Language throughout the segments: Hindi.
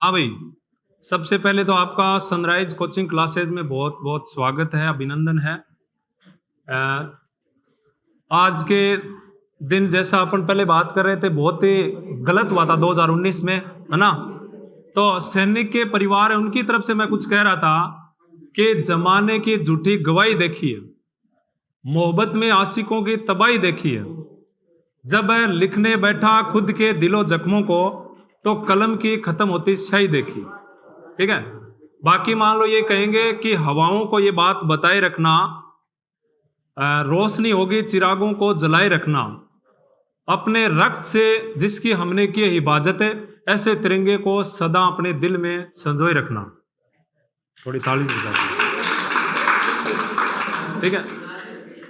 हाँ भाई, सबसे पहले तो आपका सनराइज कोचिंग क्लासेज में बहुत बहुत स्वागत है, अभिनंदन है। आज के दिन जैसा अपन पहले बात कर रहे थे, बहुत ही गलत हुआ था 2019 में, है ना। तो सैनिक के परिवार है, उनकी तरफ से मैं कुछ कह रहा था कि जमाने की झूठी गवाही देखी है, मोहब्बत में आशिकों की तबाही देखी है। जब लिखने बैठा खुद के दिलो जख्मों को, तो कलम की खत्म होती स्याही देखी। ठीक है। बाकी मान लो ये कहेंगे कि हवाओं को ये बात बताए रखना, रोशनी होगी चिरागों को जलाए रखना, अपने रक्त से जिसकी हमने की है हिफाजत है, ऐसे तिरंगे को सदा अपने दिल में संजोए रखना। थोड़ी ताली बजा दो। ठीक है।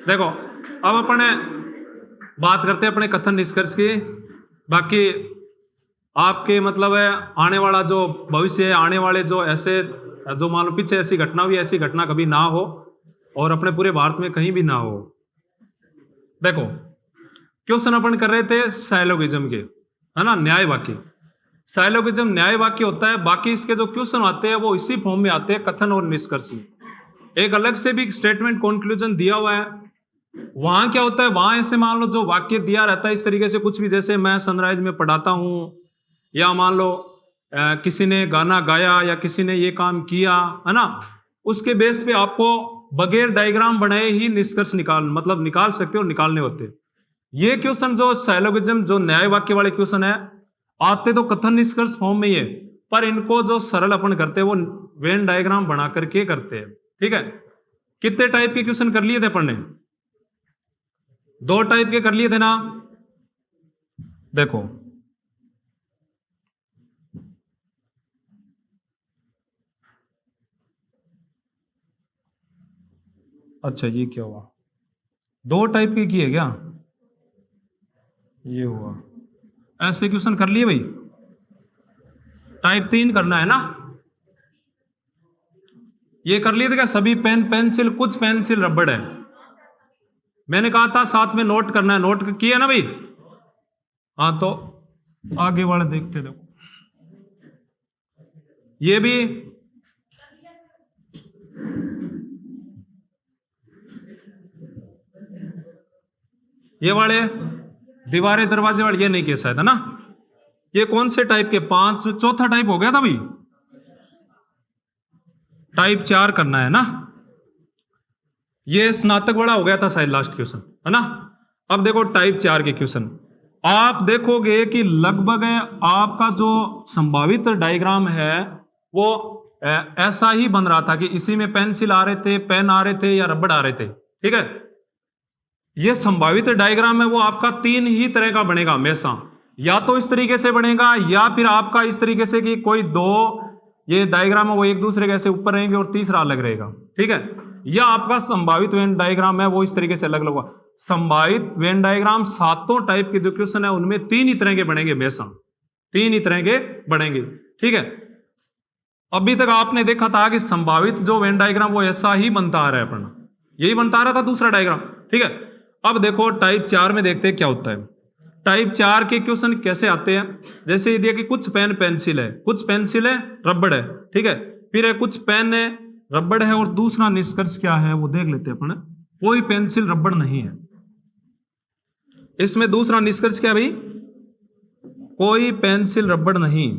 देखो, अब अपने बात करते हैं अपने कथन निष्कर्ष की। बाकी आपके मतलब है आने वाला जो भविष्य है, आने वाले जो ऐसे जो मान लो पीछे ऐसी घटना हुई, ऐसी घटना कभी ना हो और अपने पूरे भारत में कहीं भी ना हो। देखो, क्वेश्चन अपन कर रहे थे साइलोगिज्म के, है ना, न्याय वाक्य। साइलोगिज्म न्याय वाक्य होता है। बाकी इसके जो क्वेश्चन आते हैं वो इसी फॉर्म में आते हैं, कथन और निष्कर्ष में। एक अलग से भी स्टेटमेंट कंक्लूजन दिया हुआ है। वहां क्या होता है, वहां ऐसे मान लो जो वाक्य दिया रहता है इस तरीके से, कुछ भी, जैसे मैं सनराइज में पढ़ाता हूं, या मान लो किसी ने गाना गाया या किसी ने ये काम किया, है ना, उसके बेस पे आपको बगैर डायग्राम बनाए ही निष्कर्ष निकाल सकते हो और निकालने होते हैं। ये क्वेश्चन जो साइलोगिज्म, जो न्याय वाक्य वाले क्वेश्चन है, आते तो कथन निष्कर्ष फॉर्म में ही है, पर इनको जो सरल अपन करते हैं वो वेन डायग्राम बना करके करते हैं। ठीक है। कितने टाइप के क्वेश्चन कर लिए थे अपन ने? 2 टाइप के कर लिए थे ना। देखो, अच्छा ये क्या हुआ, 2 टाइप के किए क्या? ये हुआ, ऐसे क्वेश्चन कर लिए भाई। टाइप 3 करना है ना। ये कर लिए थे क्या सभी? पेन पेंसिल, कुछ पेंसिल रबड़ है। मैंने कहा था साथ में नोट करना है, नोट किया ना भाई। हाँ, तो आगे वाले देखते देखो, ये भी ये वाले दीवारें दरवाजे वाले, ये नहीं किया शायद, है ना। ये कौन से टाइप के? 5, चौथा टाइप हो गया था भाई। टाइप 4 करना है ना। ये स्नातक वाला हो गया था शायद लास्ट क्वेश्चन, है ना। अब देखो टाइप 4 के क्वेश्चन, आप देखोगे कि लगभग आपका जो संभावित डायग्राम है वो ऐसा ही बन रहा था कि इसी में पेंसिल आ रहे थे, पेन आ रहे थे या रबड़ आ रहे थे। ठीक है। ये संभावित डायग्राम है वो आपका 3 ही तरह का बनेगा हमेशा। या तो इस तरीके से बनेगा, या फिर आपका इस तरीके से कि कोई 2 ये डायग्राम है वो एक दूसरे के ऐसे ऊपर रहेंगे और तीसरा अलग रहेगा। ठीक है। या आपका संभावित वेन डायग्राम है वो इस तरीके से अलग अलग होगा। संभावित वेन डायग्राम 7 टाइप के जो क्वेश्चन है उनमें 3 ही तरह के बनेंगे हमेशा, 3 ही तरह के बनेंगे। ठीक है। अभी तक आपने देखा था कि संभावित जो वेन डायग्राम वो ऐसा ही बनता आ रहा है अपना, यही बनता आ रहा था दूसरा डायग्राम। ठीक है। अब देखो टाइप 4 में देखते हैं क्या होता है। टाइप 4 के क्वेश्चन कैसे आते हैं? जैसे ये दिया कि कुछ पेन पेंसिल है, कुछ पेंसिल है, रबड़ है। ठीक है। फिर है कुछ पेन है, रबड़ है, और दूसरा निष्कर्ष क्या है वो देख लेते हैं अपन। कोई पेंसिल रबड़ नहीं है। इसमें दूसरा निष्कर्ष क्या भाई? कोई पेंसिल रबड़ नहीं।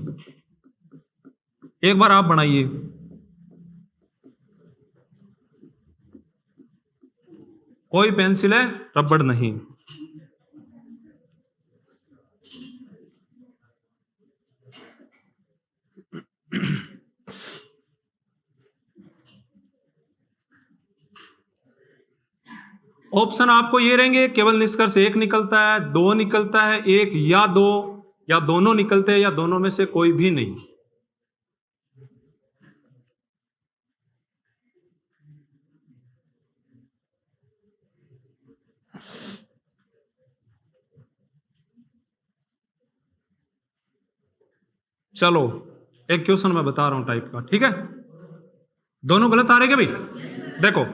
एक बार आप बनाइए। कोई पेंसिल है, रबड़ नहीं। ऑप्शन आपको ये रहेंगे, केवल निष्कर्ष एक निकलता है, 2 निकलता है, 1 या 2, या दोनों निकलते हैं, या दोनों में से कोई भी नहीं। चलो एक क्वेश्चन मैं बता रहा हूं टाइप का। ठीक है। दोनों गलत आ रहे क्या भाई? देखो,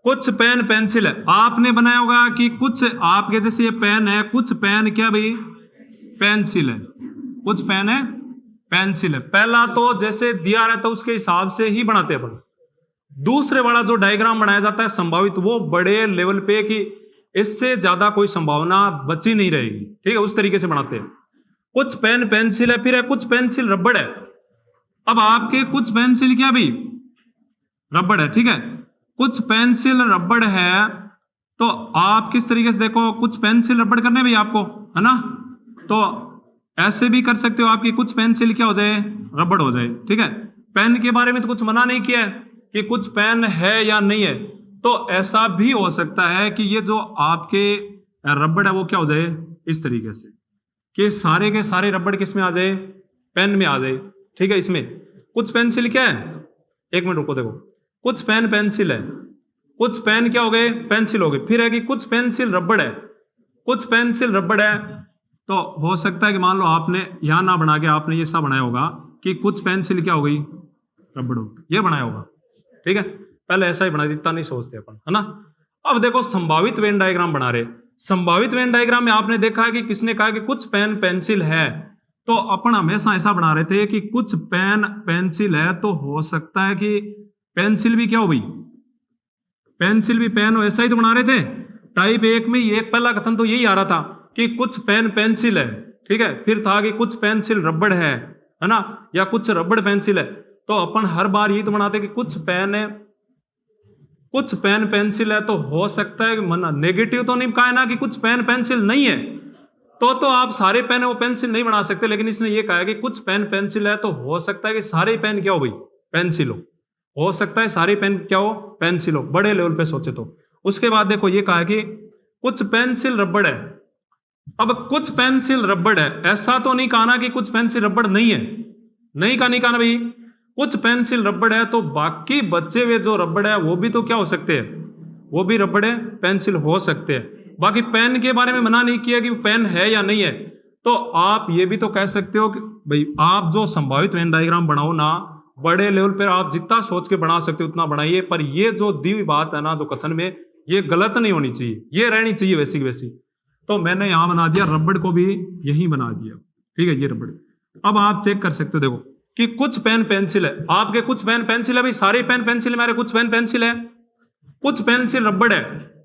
कुछ पेन पेंसिल है, आपने बनाया होगा कि कुछ आपके जैसे ये पेन है, कुछ पेन क्या भाई? पेंसिल है। कुछ पेन है, पेंसिल है। पहला तो जैसे दिया रहता है उसके हिसाब से ही बनाते हैं अपन। दूसरे वाला जो डायग्राम बनाया जाता है संभावित, वो बड़े लेवल पे कि इससे ज्यादा कोई संभावना बची नहीं रहेगी, ठीक है, उस तरीके से बनाते हैं। कुछ पेन पेंसिल है, फिर है कुछ पेंसिल रबड़ है। अब आपके कुछ पेंसिल क्या भाई रबड़ है, ठीक है, कुछ पेंसिल रबड़ है, तो आप किस तरीके से देखो, कुछ पेंसिल रबड़ करने भाई आपको, है ना, तो ऐसे भी कर सकते हो आपकी कुछ पेंसिल क्या हो जाए रबड़ हो जाए, ठीक है। पेन के बारे में तो कुछ मना नहीं किया है कि कुछ पेन है या नहीं है, तो ऐसा भी हो सकता है कि ये जो आपके रबड़ है वो क्या हो जाए इस तरीके से कि सारे के सारे रबड़ किस में आ जाए, पेन में आ जाए, ठीक है। इसमें कुछ पेंसिल क्या है, एक मिनट रुको, देखो कुछ पेन पेंसिल है, कुछ पेन क्या हो गए पेंसिल हो गए, फिर है कि कुछ पेंसिल रबड़ है, कुछ पेंसिल रबड़ है। तो हो सकता है कि मान लो आपने यहां ना बना के आपने ये ऐसा बनाया होगा कि कुछ पेंसिल क्या हो गई रबड़ हो गई, ये बनाया होगा, ठीक है। पहले ऐसा ही बना, इतना नहीं सोचते अपन, है ना। अब देखो संभावित वेन डायग्राम बना रहे, संभावित वेन डायग्राम में आपने देखा है कि किसने कहा कि कुछ पेन पेंसिल है, तो अपन हमेशा ऐसा बना रहे थे कि कुछ पेन पेंसिल है, तो हो सकता है कि पेंसिल भी क्या हो भाई, पेंसिल भी पेन हो, ऐसा ही तो बना रहे थे। टाइप 1 में ये पहला कथन तो यही आ रहा था कि कुछ पेन पेंसिल है, ठीक है, फिर था कि कुछ पेंसिल रबड़ है ना, या कुछ रबड़ पेंसिल है। तो अपन हर बार यही तो बनाते कि कुछ पेन है, कुछ पेन पेंसिल है, तो हो सकता है मना नेगेटिव तो नहीं कहा है ना कि कुछ पेन पेंसिल नहीं है, तो आप सारे पेन वो पेंसिल नहीं बना सकते, लेकिन इसने ये कहा है कि कुछ पेन पेंसिल है, तो हो सकता है कि सारे पेन क्या हो भाई पेंसिल हो सकता है सारे पेन क्या हो पेंसिल हो, बड़े लेवल पे सोचे तो। उसके बाद देखो ये कहा है कि कुछ पेंसिल रबड़ है। अब कुछ पेंसिल रबड़ है, ऐसा तो नहीं कहा ना कि कुछ पेंसिल रबड़ नहीं है, नहीं कहा ना भाई, कुछ पेंसिल रबड़ है, तो बाकी बचे हुए जो रबड़ है वो भी तो क्या हो सकते हैं, वो भी रबड़ है पेंसिल हो सकते हैं। बाकी पेन के बारे में मना नहीं किया कि पेन है या नहीं है। तो आप ये भी तो कह सकते हो कि भाई आप जो संभावित वेन डायग्राम बनाओ ना, बड़े लेवल पर आप जितना सोच के बना सकते हो उतना बनाइए, पर ये जो दी हुई बात है ना जो कथन में, ये गलत नहीं होनी चाहिए, ये रहनी चाहिए वैसी की वैसी। तो मैंने यहां बना दिया, रबड़ को भी यही बना दिया, ठीक है, ये रबड़। अब आप चेक कर सकते हो, देखो कि कुछ पेन पेंसिल है, आपके कुछ पेन पेंसिल है भाई, सारे पेन पेंसिल मेरे कुछ पेन पेंसिल है, कुछ पेंसिल रबड़ है,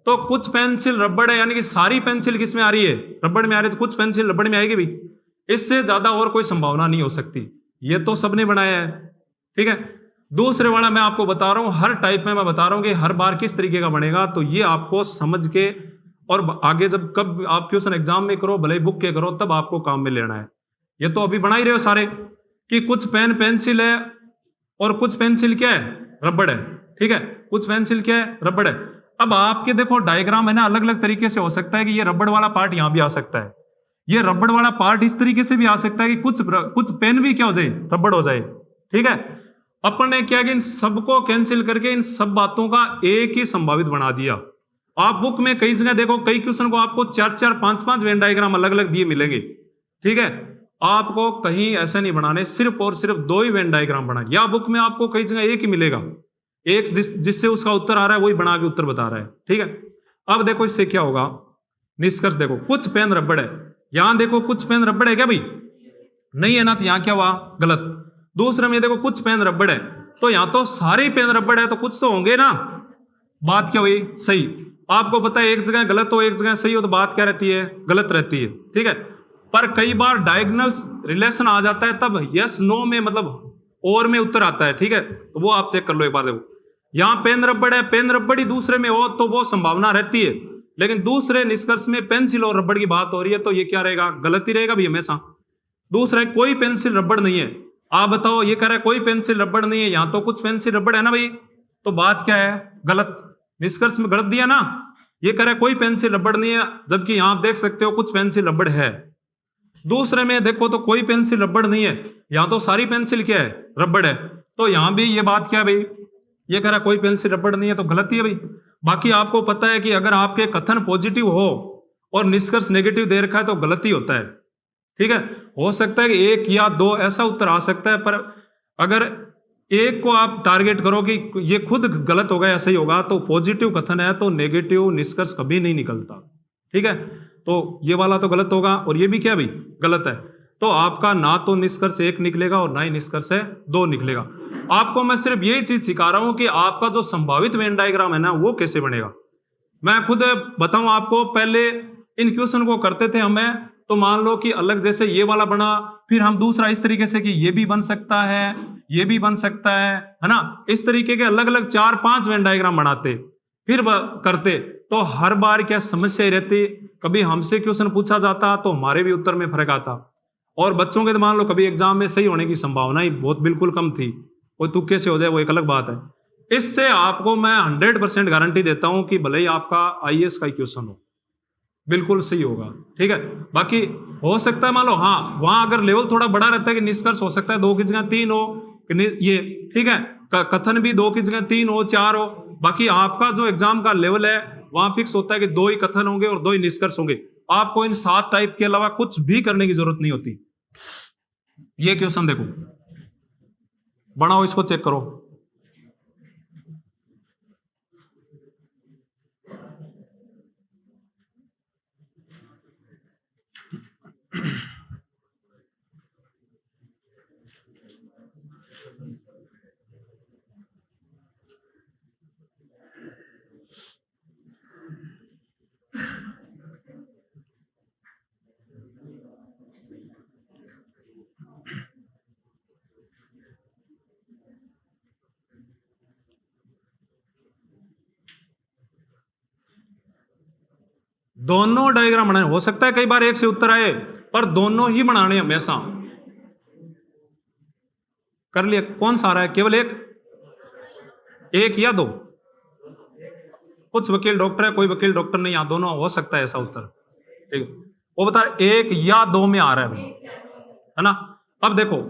तो कुछ पेंसिल रबड़ है, यानी कि सारी पेंसिल किस में आ रही है रबड़ में आ रही है, तो कुछ पेंसिल रबड़ में आएगी भाई, इससे ज्यादा और कोई संभावना नहीं हो सकती। ये तो सबने बनाया है, ठीक है। दूसरे वाला मैं आपको बता रहा हूं, हर टाइप में मैं बता रहा हूं कि हर बार किस तरीके का बनेगा, तो ये आपको समझ के और आगे जब कब आप क्वेश्चन एग्जाम में करो भले बुक के करो तब आपको काम में लेना है। ये तो अभी बना ही रहे हो सारे कि कुछ पेन पेंसिल है और कुछ पेंसिल क्या है रबड़ है, ठीक है, कुछ पेंसिल क्या है रबड़ है। अब आपके देखो डायग्राम है ना अलग अलग तरीके से हो सकता है कि ये रबड़ वाला पार्ट यहां भी आ सकता है, ये रबड़ वाला पार्ट इस तरीके से भी आ सकता है कि कुछ पेन भी क्या हो जाए रबड़ हो जाए, ठीक है। अपन ने क्या कि इन सबको कैंसिल करके इन सब बातों का एक ही संभावित बना दिया। आप बुक में कई जगह देखो, कई क्वेश्चन को आपको 4-4 5-5 वेन डायग्राम अलग अलग दिए मिलेंगे, ठीक है। आपको कहीं ऐसा नहीं बनाने, सिर्फ और सिर्फ 2 ही वेन डायग्राम बना, या बुक में आपको कई जगह एक ही मिलेगा, एक जिससे उसका उत्तर आ रहा है वही बना के उत्तर बता रहा है, ठीक है। अब देखो इससे क्या होगा निष्कर्ष, देखो कुछ पेन रबड़ है, यहां देखो कुछ पेन रबड़ है क्या भाई, नहीं है ना, तो यहां क्या हुआ गलत। दूसरे में देखो कुछ पेन रबड़ है, तो यहां तो सारे पेन रबड़ है, तो कुछ तो होंगे ना, बात क्या हुई सही। आपको पता है एक जगह गलत हो एक जगह सही हो तो बात क्या रहती है गलत रहती है, ठीक है। पर कई बार डायगोनल रिलेशन आ जाता है तब यस नो में मतलब और में उत्तर आता है, ठीक है, तो वो आप चेक कर लो एक बार। देखो यहां पेन रबड़ है, पेन रबड़ ही दूसरे में हो तो वो संभावना रहती है, लेकिन दूसरे निष्कर्ष में पेंसिल और रबड़ की बात हो रही है तो ये क्या रहेगा गलत ही रहेगा भी हमेशा। दूसरा कोई पेंसिल रबड़ नहीं है, आप बताओ ये कह रहा है कोई पेंसिल रबड़ नहीं है, यहां तो कुछ पेंसिल रबड़ है ना भाई, तो बात क्या है गलत, निष्कर्ष में गलत दिया ना। ये कह रहा है कोई पेंसिल रबड़ नहीं है, जबकि यहां आप देख सकते हो कुछ पेंसिल रबड़ है। दूसरे में देखो तो कोई पेंसिल रबड़ नहीं है, यहां तो सारी पेंसिल क्या है रबड़ है, तो यहां भी ये बात क्या है भाई, ये कह रहा है कोई पेंसिल रबड़ नहीं है तो गलत ही है भाई। बाकी आपको पता है कि अगर आपके कथन पॉजिटिव हो और निष्कर्ष नेगेटिव दे रखा है तो गलत ही होता है, ठीक है। हो सकता है कि 1 या 2 ऐसा उत्तर आ सकता है, पर अगर एक को आप टारगेट करो कि ये खुद गलत होगा या सही होगा, तो पॉजिटिव कथन है तो नेगेटिव निष्कर्ष कभी नहीं निकलता, ठीक है। तो ये वाला तो गलत होगा और ये भी क्या भाई गलत है। तो आपका ना तो निष्कर्ष 1 निकलेगा और ना ही निष्कर्ष 2 निकलेगा। आपको मैं सिर्फ यही चीज सिखा रहा हूं कि आपका जो संभावित वेन डायग्राम है ना वो कैसे बनेगा। मैं खुद बताऊं आपको, पहले इन क्वेश्चन को करते थे हमें, तो मान लो कि अलग जैसे ये वाला बना, फिर हम दूसरा इस तरीके से कि ये भी बन सकता है, ये भी बन सकता है ना, इस तरीके के अलग अलग 4-5 वेन डायग्राम बनाते, फिर करते, तो हर बार क्या समस्या रहती, कभी हमसे क्वेश्चन पूछा जाता तो हमारे भी उत्तर में फर्क आता, और बच्चों के तो मान लो कभी एग्जाम में सही होने की संभावना ही बहुत बिल्कुल कम थी, कोई तुक्के से हो जाए वो एक अलग बात है। इससे आपको मैं 100% गारंटी देता हूं कि भले ही आपका आईएएस का क्वेश्चन हो बिल्कुल सही होगा, ठीक है। बाकी हो सकता है मान लो हाँ वहां अगर लेवल थोड़ा बड़ा रहता है कि निष्कर्ष हो सकता है 2 की जगह 3 हो, ये ठीक है, कथन भी 2 की जगह 3 हो 4 हो, बाकी आपका जो एग्जाम का लेवल है वहां फिक्स होता है कि 2 ही कथन होंगे और 2 ही निष्कर्ष होंगे। आपको इन 7 टाइप के अलावा कुछ भी करने की जरूरत नहीं होती। ये क्वेश्चन देखो, बनाओ, इसको चेक करो। दोनों डायग्राम बनाए, हो सकता है कई बार एक से उत्तर आए, पर दोनों ही बनाने हमेशा। कर लिया, कौन सा आ रहा है, केवल एक या 2? कुछ वकील डॉक्टर है, कोई वकील डॉक्टर नहीं, यहां दोनों हो सकता है ऐसा उत्तर, ठीक है। वो बता 1 या 2 में आ रहा है भाई, है ना। अब देखो,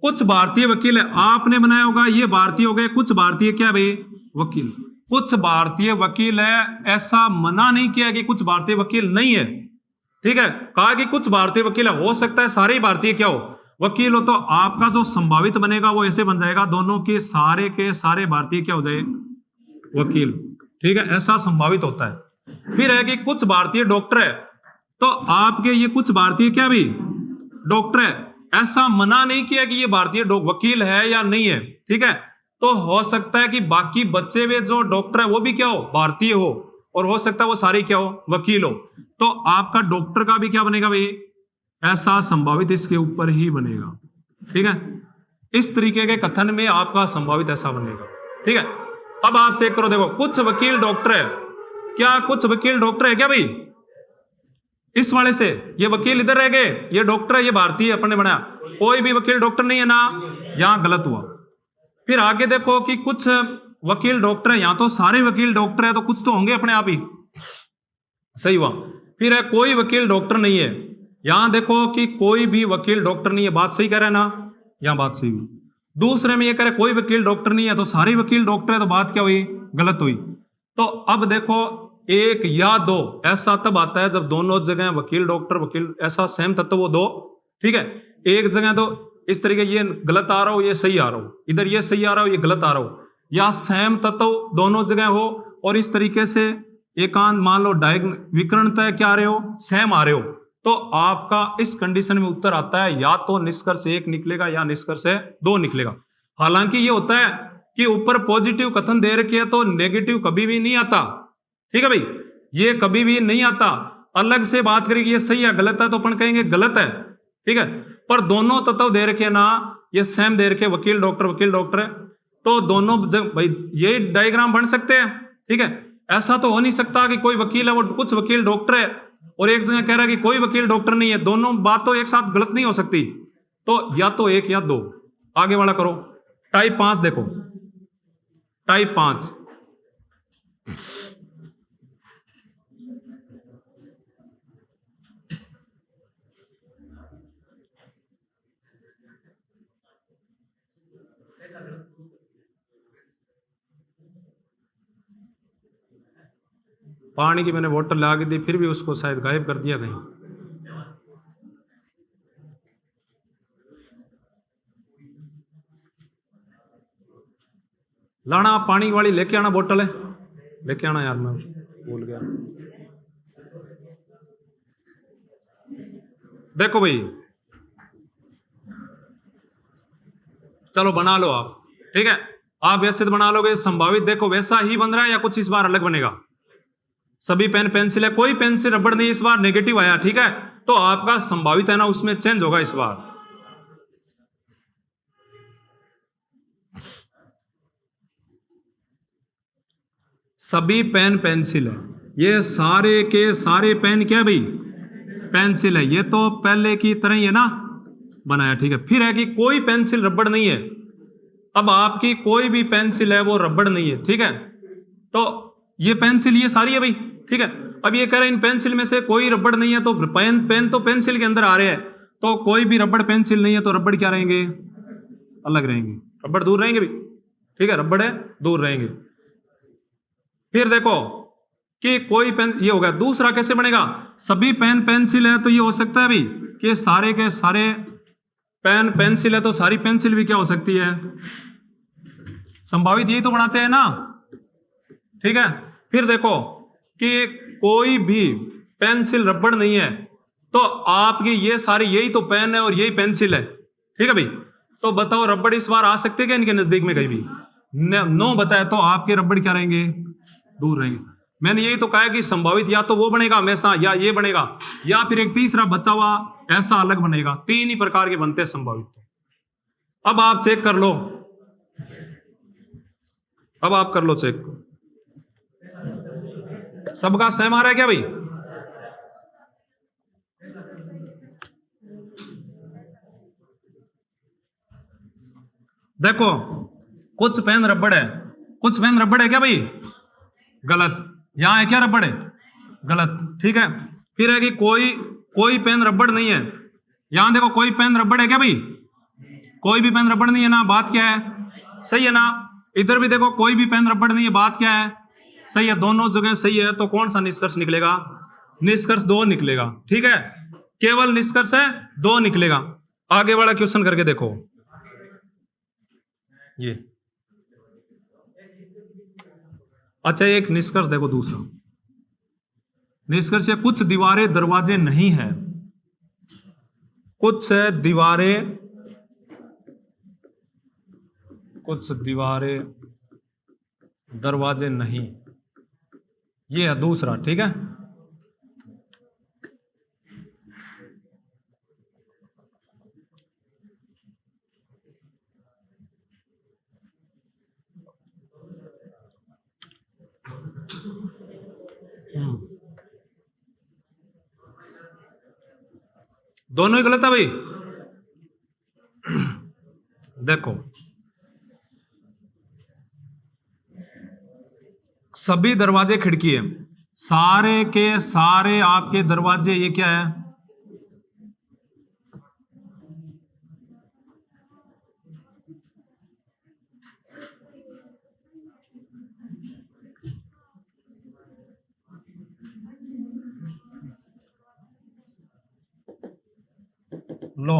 कुछ भारतीय वकील है, आपने बनाया होगा ये भारतीय हो गए, कुछ भारतीय क्या भाई वकील, कुछ भारतीय वकील है, ऐसा मना नहीं किया कि कुछ भारतीय वकील नहीं है, ठीक है, कहा कि कुछ भारतीय वकील है, हो सकता है सारे ही भारतीय क्या हो वकील हो, तो आपका जो संभावित बनेगा वो ऐसे बन जाएगा, दोनों के सारे भारतीय क्या हो जाए वकील, ठीक है, ऐसा संभावित होता है। फिर है कि कुछ भारतीय डॉक्टर है, तो आपके ये कुछ भारतीय क्या भी डॉक्टर है, ऐसा मना नहीं किया कि ये भारतीय वकील है या नहीं है, ठीक है, तो हो सकता है कि बाकी बच्चे हुए जो डॉक्टर है वो भी क्या हो भारतीय हो, और हो सकता है वो सारे क्या हो वकील हो, तो आपका डॉक्टर का भी क्या बनेगा भाई ऐसा संभावित इसके ऊपर ही बनेगा, ठीक है। इस तरीके के कथन में आपका संभावित ऐसा बनेगा, ठीक है। अब आप चेक करो, देखो कुछ वकील डॉक्टर है, क्या कुछ वकील डॉक्टर है क्या भाई, इस वाले से ये वकील इधर रह गए, ये डॉक्टर है, ये भारतीय अपने बनाया, कोई भी वकील डॉक्टर नहीं है ना, यहां गलत हुआ। फिर आगे देखो कि कुछ वकील डॉक्टर है, यहां तो सारे वकील डॉक्टर है, तो कुछ तो होंगे अपने आप ही, सही हुआ। फिर है कोई वकील डॉक्टर नहीं है, यहां देखो कि कोई भी वकील डॉक्टर नहीं है, बात सही कह रहा है ना, यहां बात सही हुई। दूसरे में ये कह रहे कोई वकील डॉक्टर नहीं है, तो सारे वकील डॉक्टर है, तो बात क्या हुई गलत हुई। तो अब देखो 1 या 2 ऐसा तब आता है जब दोनों जगह वकील डॉक्टर वकील ऐसा सेम तत्व वो 2, ठीक है, एक जगह तो इस तरीके ये गलत आ रहा हो ये सही आ रहा हो, इधर ये सही आ रहा हो ये गलत आ रहा हो, या सेम तत्व दोनों जगह हो, और इस तरीके से एकांत मान लो विकर्णतः क्या आ रहे हो सेम आ रहे हो, तो आपका इस कंडीशन में उत्तर आता है या तो निष्कर्ष 1 निकलेगा या निष्कर्ष 2 निकलेगा। हालांकि ये होता है कि ऊपर पॉजिटिव कथन दे रखे है तो नेगेटिव कभी भी नहीं आता, ठीक है भाई, ये कभी भी नहीं आता। अलग से बात करेंगे ये सही है गलत है तो अपन कहेंगे गलत है, ठीक है, पर दोनों तत्व दे रखे ना, ये सेम दे रखे वकील डॉक्टर है, तो दोनों भाई ये डायग्राम बन सकते हैं, ठीक है। ऐसा तो हो नहीं सकता कि कोई वकील है वो कुछ वकील डॉक्टर है और एक जगह कह रहा है कि कोई वकील डॉक्टर नहीं है, दोनों बात तो एक साथ गलत नहीं हो सकती, तो या तो 1 या 2। आगे वाला करो, टाइप 5 देखो, टाइप 5 पानी की मैंने बोतल ला के दी फिर भी उसको शायद गायब कर दिया कहीं। लाना पानी वाली लेके आना, बोतल है लेके आना यार, मैं भूल गया। देखो भाई चलो बना लो आप, ठीक है। आप वैसे तो बना लोगे, संभावित देखो वैसा ही बन रहा है या कुछ इस बार अलग बनेगा। सभी पेन पेंसिल है, कोई पेंसिल रबड़ नहीं, इस बार नेगेटिव आया, ठीक है। तो आपका संभावित है ना उसमें चेंज होगा इस बार। सभी पेन पेंसिल है, ये सारे के सारे पेन क्या है भाई, पेंसिल है। ये तो पहले की तरह ही है ना बनाया, ठीक है। फिर है कि कोई पेंसिल रबड़ नहीं है। अब आपकी कोई भी पेंसिल है वो रबड़ नहीं है, ठीक है। तो ये पेंसिल ये सारी है भाई, ठीक है। अब ये कह रहे हैं इन पेंसिल में से कोई रबड़ नहीं है, तो पेन पेन तो पेंसिल के अंदर आ रहे हैं, तो कोई भी रबड़ पेंसिल नहीं है, तो रबड़ क्या रहेंगे, अलग रहेंगे, रबड़ दूर रहेंगे भाई, ठीक है। रबड़ है दूर रहेंगे। फिर देखो कि कोई पेन, ये हो गया। दूसरा कैसे बनेगा, सभी पेन पेंसिल है, तो ये हो सकता है भाई कि सारे के सारे पेन पेंसिल है, तो सारी पेंसिल भी क्या हो सकती है, संभावित, यही तो बनाते हैं ना, ठीक है। फिर देखो कि कोई भी पेंसिल रबड़ नहीं है, तो आपकी ये सारी यही तो पेन है और यही पेंसिल है, ठीक है भाई। तो बताओ रबड़ इस बार आ सकते हैं क्या इनके नजदीक में कहीं भी, नो बताया, तो आपके रबड़ क्या रहेंगे, दूर रहेंगे। मैंने यही तो कहा कि संभावित या तो वो बनेगा हमेशा, या ये बनेगा, या फिर एक तीसरा बचा हुआ ऐसा अलग बनेगा। तीन ही प्रकार के बनते हैं संभावित। अब आप चेक कर लो, अब आप कर लो चेक, सबका सेम आ रहा है क्या भाई। देखो कुछ पेन रबड़ है, कुछ पेन रबड़ है क्या भाई, गलत। यहां है क्या रबड़ है, गलत, ठीक है। फिर है कि कोई कोई पेन रबड़ नहीं है, यहां देखो कोई पेन रबड़ है क्या भाई, कोई भी पेन रबड़ नहीं है ना, बात क्या है, सही है ना। इधर भी देखो कोई भी पेन रबड़ नहीं है, बात क्या है, सही है, दोनों जगह सही है। तो कौन सा निष्कर्ष निकलेगा, निष्कर्ष दो निकलेगा, ठीक है। केवल निष्कर्ष है दो निकलेगा। आगे वाला क्वेश्चन करके देखो, ये अच्छा एक निष्कर्ष देखो, दूसरा निष्कर्ष है कुछ दीवारें दरवाजे नहीं है, कुछ दीवारें, कुछ दीवारें दरवाजे नहीं, ये है दूसरा, ठीक है। दोनों ही गलत है भाई। देखो सभी दरवाजे खिड़की है, सारे के सारे आपके दरवाजे ये क्या है, लो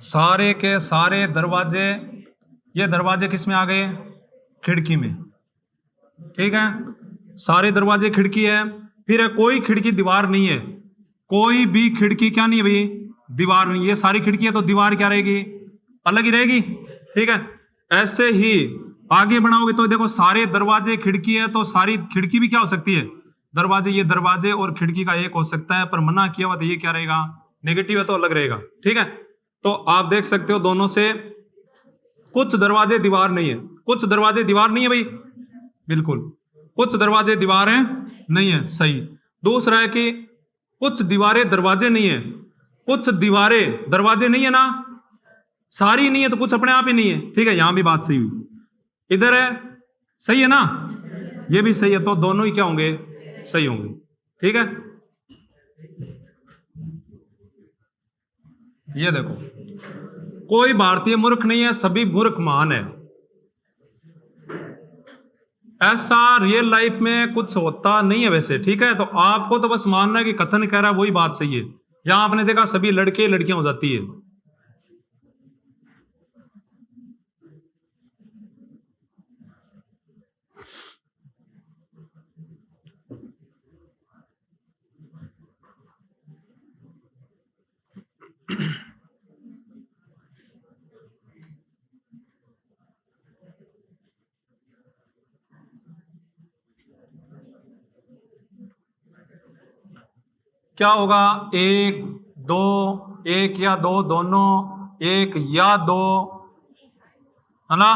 सारे के सारे दरवाजे, ये दरवाजे किस में आ गए, खिड़की में, ठीक है। सारे दरवाजे खिड़की है। फिर है कोई खिड़की दीवार नहीं है, कोई भी खिड़की क्या नहीं है भाई, दीवार नहीं। ये सारी खिड़की है तो दीवार क्या रहेगी, अलग ही रहेगी, ठीक है। ऐसे ही आगे बढ़ाओगे तो देखो सारे दरवाजे खिड़की है, तो सारी खिड़की भी क्या हो सकती है, दरवाजे। ये दरवाजे और खिड़की का एक हो सकता है, पर मना किया हुआ तो ये क्या रहेगा, नेगेटिव है तो अलग रहेगा, ठीक है। तो आप देख सकते हो दोनों से, कुछ दरवाजे दीवार नहीं है, कुछ दरवाजे दीवार नहीं है भाई, बिल्कुल। कुछ दरवाजे दीवारें नहीं है, सही। दूसरा है कि कुछ दीवारें दरवाजे नहीं है, कुछ दीवारें दरवाजे नहीं है ना, सारी नहीं है तो कुछ अपने आप ही नहीं है, ठीक है। यहां भी बात सही हुई, इधर है, सही है ना, ये भी सही है, तो दोनों ही क्या होंगे, सही होंगे, ठीक है। ये देखो कोई भारतीय मूर्ख नहीं है, सभी मूर्ख महान है। ऐसा रियल लाइफ में कुछ होता नहीं है वैसे, ठीक है। तो आपको तो बस मानना है कि कथन कह रहा है वही बात सही है। यहां आपने देखा सभी लड़के लड़कियां हो जाती है। क्या होगा, एक दो, एक या दो, दोनों, एक या दो, है ना,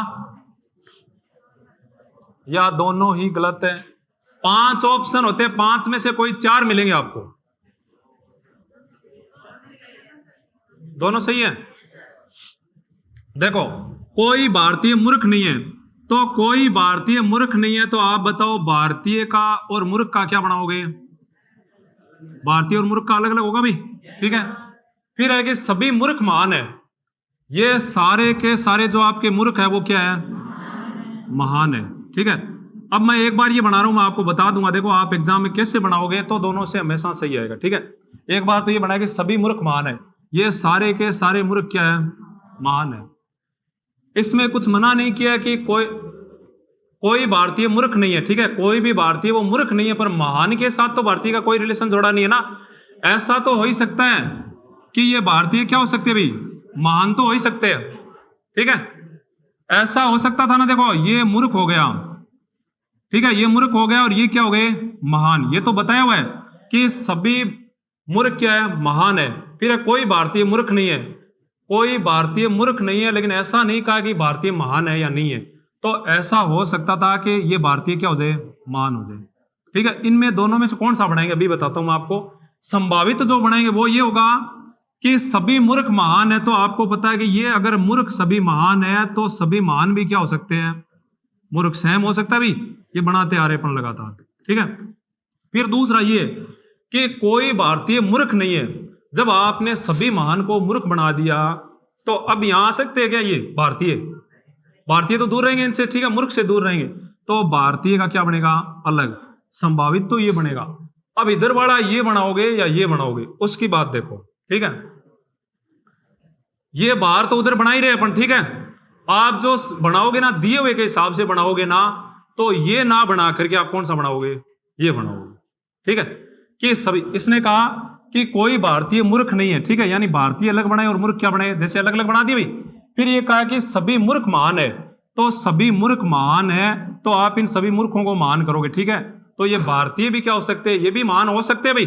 या दोनों ही गलत है। 5 ऑप्शन होते हैं, 5 में से कोई 4 मिलेंगे आपको। दोनों सही है। देखो, कोई भारतीय मूर्ख नहीं है, तो कोई भारतीय मूर्ख नहीं है, तो आप बताओ भारतीय का और मूर्ख का क्या बनाओगे? भारतीय और मूर्ख का अलग अलग होगा भी, ठीक है। फिर है कि सभी मूर्ख महान है। ये सारे के सारे जो आपके मूर्ख है वो क्या है? महान है, ठीक है। अब मैं एक बार ये बना रहा हूं, मैं आपको बता दूंगा। देखो, आप एग्जाम में कैसे बनाओगे तो दोनों से हमेशा सही आएगा, ठीक है। एक बार तो ये बनाया कि सभी मूर्ख महान है, ये सारे के सारे मूर्ख क्या है? महान है। इसमें कुछ मना नहीं किया कि कोई भारतीय मूर्ख नहीं है, ठीक है। कोई भी भारतीय वो मूर्ख नहीं है, पर महान के साथ तो भारतीय का कोई रिलेशन जोड़ा नहीं है ना। ऐसा तो हो ही सकता है कि ये भारतीय क्या हो सकते हैं भाई? महान तो हो ही सकते हैं, ठीक है। ऐसा हो सकता था ना, देखो ये मूर्ख हो गया, ठीक है, ये मूर्ख हो गया और ये क्या हो गए? महान। ये तो बताया हुआ है कि सभी मूर्ख क्या है? महान है। फिर कोई भारतीय मूर्ख नहीं है, कोई भारतीय मूर्ख नहीं है, लेकिन ऐसा नहीं कहा कि भारतीय महान है या नहीं है। तो ऐसा हो सकता था कि ये भारतीय क्या हो जाए? महान हो जाए, ठीक है। इनमें दोनों में से कौन सा बनाएंगे अभी बताता हूं मैं आपको। संभावित जो बनाएंगे वो ये होगा कि सभी मूर्ख महान है, तो आपको पता है कि ये अगर मूर्ख सभी महान है तो सभी महान भी क्या हो सकते हैं? मूर्ख सेम हो सकता है भी। ये बनाते आ रहे अपन लगातार, ठीक है। फिर दूसरा ये कि कोई भारतीय मूर्ख नहीं है। जब आपने सभी महान को मूर्ख बना दिया तो अब यहां आ सकते हैं क्या ये भारतीय? भारतीय तो दूर रहेंगे इनसे, ठीक है, मूर्ख से दूर रहेंगे। तो भारतीय का क्या बनेगा? अलग। संभावित तो ये बनेगा। अब इधर वाला ये बनाओगे या ये बनाओगे, उसकी बात देखो, ठीक है। ये बाहर तो उधर बना ही रहे अपन, ठीक है। आप जो बनाओगे ना, दिए हुए के हिसाब से बनाओगे ना, तो ये ना बना करके आप कौन सा बनाओगे? ये बनाओगे, ठीक है। कि सभी, इसने कहा कि कोई भारतीय मूर्ख नहीं है, ठीक है, यानी भारतीय अलग बनाए और मूर्ख क्या बनाए? जैसे अलग अलग बना दिए भाई। फिर ये कहा कि सभी मूर्ख महान है, तो सभी मूर्ख महान है, तो आप इन सभी मूर्खों को महान करोगे, ठीक है। तो ये भारतीय भी क्या हो सकते हैं? ये भी महान हो सकते हैं भाई,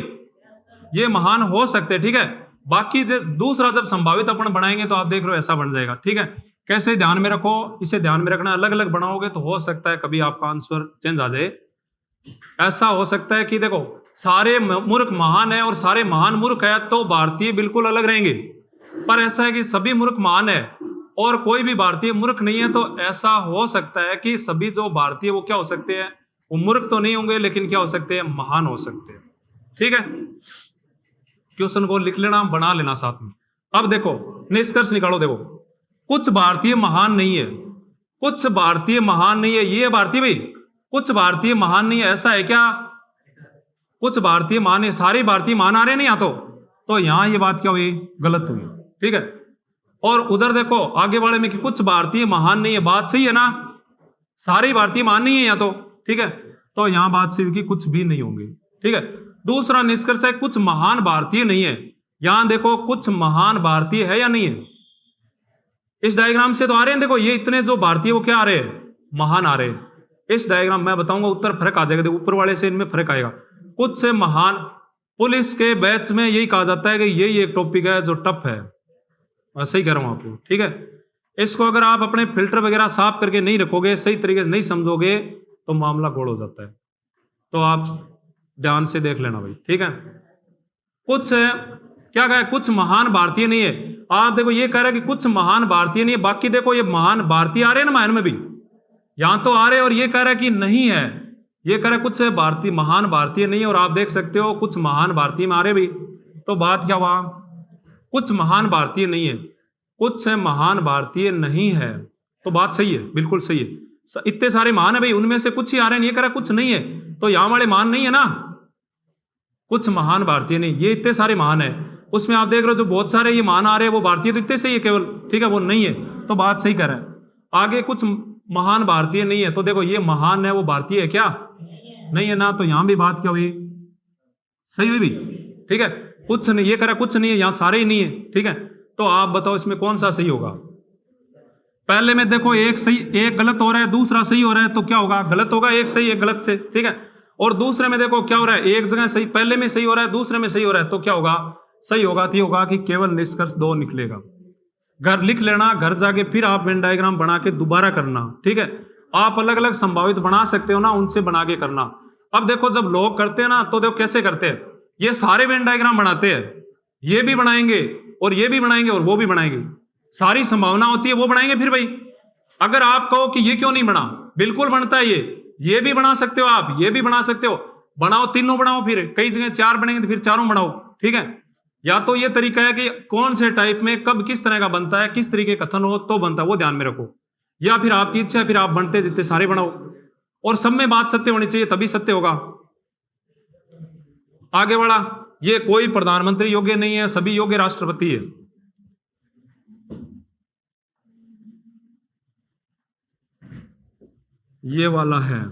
ये महान हो सकते हैं, ठीक है। बाकी दूसरा जब संभावित अपन बनाएंगे तो आप देख रहे हो ऐसा बन जाएगा, ठीक है। कैसे? ध्यान में रखो, इसे ध्यान में रखना। अलग अलग बनाओगे तो हो सकता है कभी आपका आंसर चेंज आ जाए। ऐसा हो सकता है कि देखो, सारे मूर्ख महान है और सारे महान मूर्ख है, तो भारतीय बिल्कुल अलग रहेंगे। पर ऐसा है कि सभी मूर्ख महान है और कोई भी भारतीय मूर्ख नहीं है, तो ऐसा हो सकता है कि सभी जो भारतीय वो क्या हो सकते हैं? वो मूर्ख तो नहीं होंगे, लेकिन क्या हो सकते हैं? महान हो सकते हैं, ठीक है। क्वेश्चन को लिख लेना, बना लेना साथ में। अब देखो, निष्कर्ष निकालो। देखो, कुछ भारतीय महान नहीं है, कुछ भारतीय महान नहीं है, ये भारतीय भाई, कुछ भारतीय महान नहीं है, ऐसा है क्या? कुछ भारतीय महान है, सारे भारतीय महान आ रहे नहीं, यहां तो यहां ये बात क्या हुई? गलत हुई, ठीक है। और उधर देखो आगे वाले में कि कुछ भारतीय महान नहीं है, बात सही है ना, सारे भारतीय महान नहीं है यहाँ तो, ठीक है। तो यहां बात सही हुई कि कुछ भी नहीं होंगे, ठीक है। दूसरा निष्कर्ष है कुछ महान भारतीय नहीं है। यहां देखो, कुछ महान भारतीय है या नहीं है? इस डायग्राम से तो आ रहे हैं, देखो ये इतने जो भारतीय वो क्या आ रहे हैं? महान आ रहे हैं। इस डायग्राम मैं बताऊंगा, उत्तर फर्क आ जाएगा, देखो ऊपर वाले से इनमें फर्क आएगा। कुछ से महान, पुलिस के बैच में यही कहा जाता है कि यही एक टॉपिक है जो टफ है, सही कह रहा हूं आपको, ठीक है। इसको अगर आप अपने फिल्टर वगैरह साफ करके नहीं रखोगे, सही तरीके से नहीं समझोगे, तो मामला गोल हो जाता है। तो आप ध्यान से देख लेना भाई, ठीक है। कुछ क्या कहा? कुछ महान भारतीय नहीं है। आप देखो, ये कह रहा है कि कुछ महान भारतीय नहीं है, बाकी देखो ये महान भारतीय आ रहे हैं ना महान में भी, यहां तो आ रहे, और ये कह रहा है कि नहीं है, ये कह रहा है कुछ भारतीय महान भारतीय नहीं है, और आप देख सकते हो कुछ महान भारतीय में आ रहे भी। तो बात क्या हुआ? कुछ महान भारतीय नहीं है, कुछ महान भारतीय नहीं है, तो बात सही है, बिल्कुल सही है। इतने सारे महान है भाई, उनमें से कुछ ही आ रहे हैं, ये कह रहा है कुछ नहीं है, तो यहां वाले महान नहीं है ना, कुछ महान भारतीय नहीं, ये इतने सारे महान है, उसमें आप देख रहे हो जो बहुत सारे ये महान आ रहे हैं वो भारतीय तो इतने सही है केवल, ठीक है, वो नहीं है, तो बात सही कर रहा है। आगे कुछ महान भारतीय नहीं है, तो देखो ये महान है वो भारतीय है क्या? नहीं है ना, तो यहां भी बात क्या हुई? सही हुई भी, ठीक है। कुछ नहीं, ये कह रहा कुछ नहीं है, यहां सारे ही नहीं है, ठीक है। तो आप बताओ इसमें कौन सा सही होगा? पहले में देखो एक सही एक गलत हो रहा है, दूसरा सही हो रहा है, तो क्या होगा? गलत होगा, एक सही एक गलत से, ठीक है। और दूसरे में देखो क्या हो रहा है, एक जगह सही, पहले में सही हो रहा है, दूसरे में सही हो रहा है, तो क्या होगा, सही होगा तो ये होगा कि केवल निष्कर्ष 2 निकलेगा। घर लिख लेना, घर जाके फिर आप वेन डायग्राम बना के दोबारा करना, ठीक है। आप अलग अलग संभावित बना सकते हो ना, उनसे बना के करना। अब देखो जब लोग करते हैं ना, तो देखो कैसे करते हैं, ये सारे वेन डायग्राम बनाते हैं, ये भी बनाएंगे और ये भी बनाएंगे और वो भी बनाएंगे, सारी संभावना होती है वो बनाएंगे। फिर भाई अगर आप कहो कि ये क्यों नहीं बना, बिल्कुल बनता है, ये भी बना सकते हो आप, ये भी बना सकते हो, बनाओ, तीनों बनाओ, फिर कई जगह 4 बनेंगे तो फिर चारों बनाओ, ठीक है। या तो ये तरीका है कि कौन से टाइप में कब किस तरह का बनता है, किस तरीके कथन हो तो बनता है, वो ध्यान में रखो। या फिर आपकी इच्छा है, फिर आप बनते जितने सारे बनाओ, और सब में बात सत्य होनी चाहिए, तभी सत्य होगा। आगे बढ़ा, ये कोई प्रधानमंत्री योग्य नहीं है, सभी योग्य राष्ट्रपति है। ये वाला है,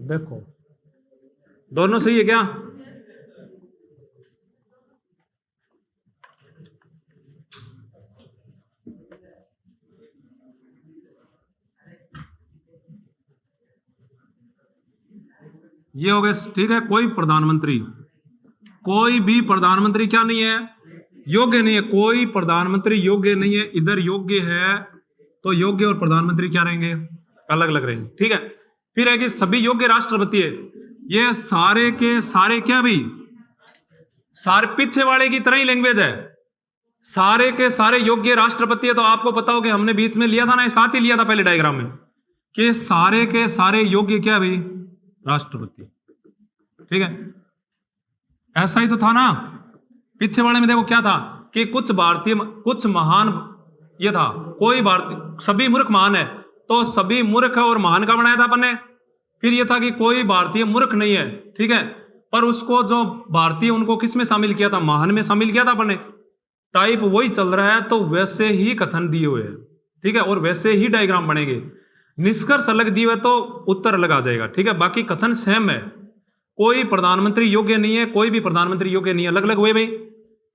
देखो दोनों सही है क्या, ये हो गए, ठीक है। कोई भी प्रधानमंत्री क्या नहीं है, योग्य नहीं है, कोई प्रधानमंत्री योग्य नहीं है। इधर योग्य है तो योग्य और प्रधानमंत्री क्या रहेंगे, अलग अलग रहेंगे, ठीक है। फिर है कि सभी योग्य राष्ट्रपति है, ये सारे के सारे क्या भाई, सारे पीछे वाले की तरह ही लैंग्वेज है, सारे के सारे योग्य राष्ट्रपति है। तो आपको पता हो कि हमने बीच में लिया था ना, साथ ही लिया था पहले डायग्राम में, कि सारे के सारे योग्य क्या भाई, राष्ट्रपति, ठीक है। ऐसा ही तो था ना, पीछे वाले में देखो क्या था कि कुछ भारतीय, कुछ महान, ये था कोई भारतीय, सभी मूर्ख महान है, तो सभी मूर्ख और महान का बनाया था अपन ने। फिर ये था कि कोई भारतीय मूर्ख नहीं है, ठीक है, पर उसको जो भारतीय उनको किस में शामिल किया था, महान में शामिल किया था अपन ने। टाइप वही चल रहा है, तो वैसे ही कथन दिए हुए हैं, ठीक है, और वैसे ही डायग्राम बनेंगे। निष्कर्ष अलग दिए हुए तो उत्तर अलग आ जाएगा, ठीक है, बाकी कथन सेम है। कोई प्रधानमंत्री योग्य नहीं है, कोई भी प्रधानमंत्री योग्य नहीं है, अलग अलग हुए भाई।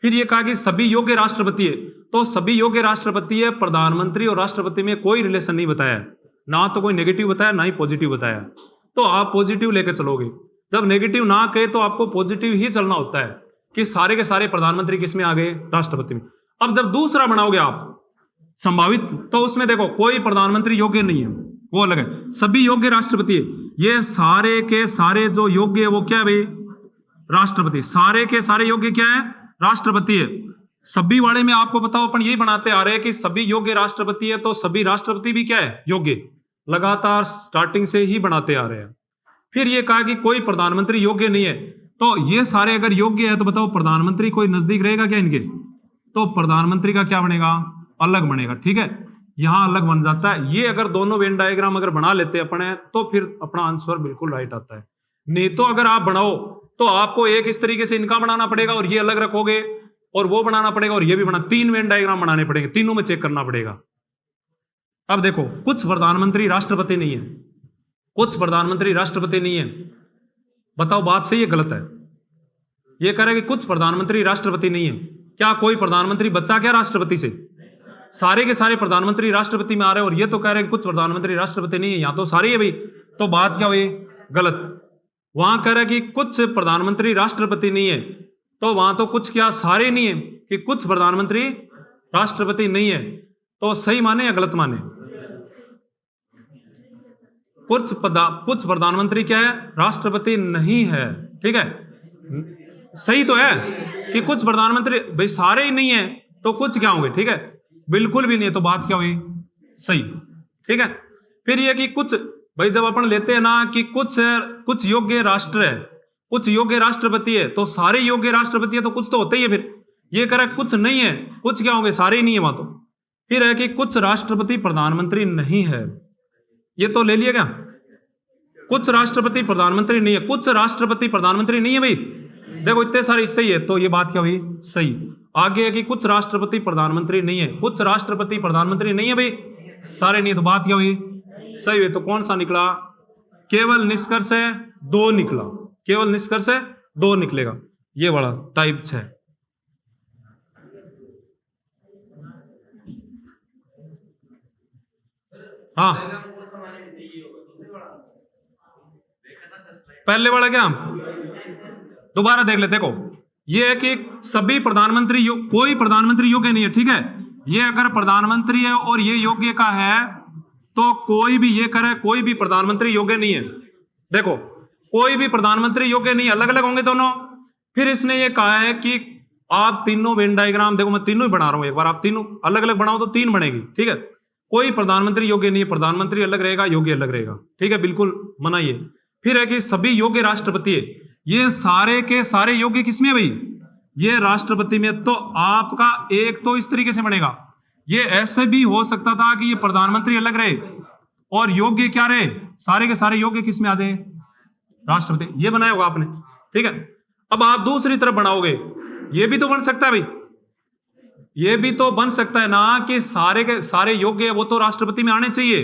फिर ये कहा कि सभी योग्य राष्ट्रपति है, तो सभी योग्य राष्ट्रपति है, प्रधानमंत्री और राष्ट्रपति में कोई रिलेशन नहीं बताया, ना तो कोई नेगेटिव बताया ना ही पॉजिटिव बताया। तो आप पॉजिटिव लेकर चलोगे, जब नेगेटिव ना कहे तो आपको पॉजिटिव ही चलना होता है, कि सारे के सारे प्रधानमंत्री किसमें आ गए, राष्ट्रपति में। अब जब दूसरा बनाओगे आप संभावित, तो उसमें देखो कोई प्रधानमंत्री योग्य नहीं है, वो अलग है, सभी योग्य राष्ट्रपति है। ये सारे के सारे जो योग्य है वो क्या है भाई, राष्ट्रपति, सारे के सारे योग्य क्या है, राष्ट्रपति है। सभी वाले में आपको बताओ अपन यही बनाते आ रहे हैं कि सभी योग्य राष्ट्रपति है, तो सभी राष्ट्रपति भी क्या है, योग्य, लगातार स्टार्टिंग से ही बनाते आ रहे हैं। फिर ये कहा कि कोई प्रधानमंत्री योग्य नहीं है, तो ये सारे अगर योग्य है तो बताओ प्रधानमंत्री कोई नजदीक रहेगा क्या इनके, तो प्रधानमंत्री का क्या बनेगा, अलग बनेगा, ठीक है, यहां अलग बन जाता है। ये अगर दोनों वेन डायग्राम अगर बना लेते अपने, तो फिर अपना आंसर बिल्कुल राइट आता है। नहीं तो अगर आप बनाओ तो आपको एक इस तरीके से इनका बनाना पड़ेगा और ये अलग रखोगे, और वो बनाना पड़ेगा और ये भी बना, 3 वेन डायग्राम बनाने पड़ेंगे, तीनों में चेक करना पड़ेगा। अब देखो कुछ प्रधानमंत्री राष्ट्रपति नहीं है, कुछ प्रधानमंत्री राष्ट्रपति नहीं है, बताओ बात सही है गलत है। ये कह रहे कि कुछ प्रधानमंत्री राष्ट्रपति नहीं है, क्या कोई प्रधानमंत्री बचा क्या राष्ट्रपति से, सारे के सारे प्रधानमंत्री राष्ट्रपति में आ रहे हैं, और ये तो कह रहे हैं कुछ प्रधानमंत्री राष्ट्रपति नहीं है, यहां तो सारे है भाई, तो बात क्या हुई, गलत। वहां कह रहा है कि कुछ प्रधानमंत्री राष्ट्रपति नहीं है, तो वहां तो कुछ क्या, सारे नहीं है, कि कुछ प्रधानमंत्री राष्ट्रपति नहीं है, तो सही माने या गलत माने, कुछ प्रधानमंत्री क्या है, राष्ट्रपति नहीं है, ठीक है, सही तो है कि कुछ प्रधानमंत्री, भाई सारे ही नहीं है तो कुछ क्या होंगे, ठीक है, बिल्कुल भी नहीं है, तो बात क्या हुई, सही, ठीक है। फिर ये कि कुछ, भाई जब अपन लेते हैं ना कि कुछ योग्य राष्ट्र है, कुछ योग्य राष्ट्रपति है, तो सारे योग्य राष्ट्रपति है, तो कुछ तो होते ही है। फिर ये कह रहा है कुछ नहीं है, कुछ क्या होंगे, सारे ही नहीं है वहां तो। फिर है कि कुछ राष्ट्रपति प्रधानमंत्री नहीं है, ये तो ले लिया क्या, कुछ राष्ट्रपति प्रधानमंत्री नहीं है, कुछ राष्ट्रपति प्रधानमंत्री नहीं है भाई, देखो इतने सारे इतने ही है, तो ये बात क्या हुई, सही। आगे है कि कुछ राष्ट्रपति प्रधानमंत्री नहीं है, कुछ राष्ट्रपति प्रधानमंत्री नहीं है भाई, सारे नहीं, तो बात क्या हुई, सही हुई। तो कौन सा निकला, केवल निष्कर्ष है 2 निकला, केवल निष्कर्ष है 2 निकलेगा, ये वाला टाइप 6। हाँ पहले वाला क्या, दोबारा देख ले, देखो ये है कि सभी प्रधानमंत्री कोई प्रधानमंत्री योग्य नहीं है, ठीक है। ये अगर प्रधानमंत्री है और ये योग्य का है तो कोई भी ये करे, कोई भी प्रधानमंत्री योग्य नहीं है। देखो कोई भी प्रधानमंत्री योग्य नहीं, अलग अलग होंगे दोनों। फिर इसने ये कहा है कि आप तीनों वेन डायग्राम, देखो मैं तीनों ही बना रहा हूं, एक बार आप तीनों अलग अलग बनाओ तो 3 बनेगी, ठीक है। कोई प्रधानमंत्री योग्य नहीं है, प्रधानमंत्री अलग रहेगा, योग्य अलग रहेगा, ठीक है, बिल्कुल मना ये। फिर है कि सभी योग्य राष्ट्रपति है, ये सारे के सारे योग्य किसमें है भाई, ये राष्ट्रपति में। तो आपका एक तो इस तरीके से बनेगा, ये ऐसे भी हो सकता था कि ये प्रधानमंत्री अलग रहे और योग्य क्या रहे, सारे के सारे योग्य किसमें आ जाए, राष्ट्रपति, ये बनाया होगा आपने, ठीक है। अब आप दूसरी तरफ बनाओगे, ये भी तो बन सकता है भाई, ये भी तो बन सकता है ना कि सारे के सारे योग्य है वो तो राष्ट्रपति में आने चाहिए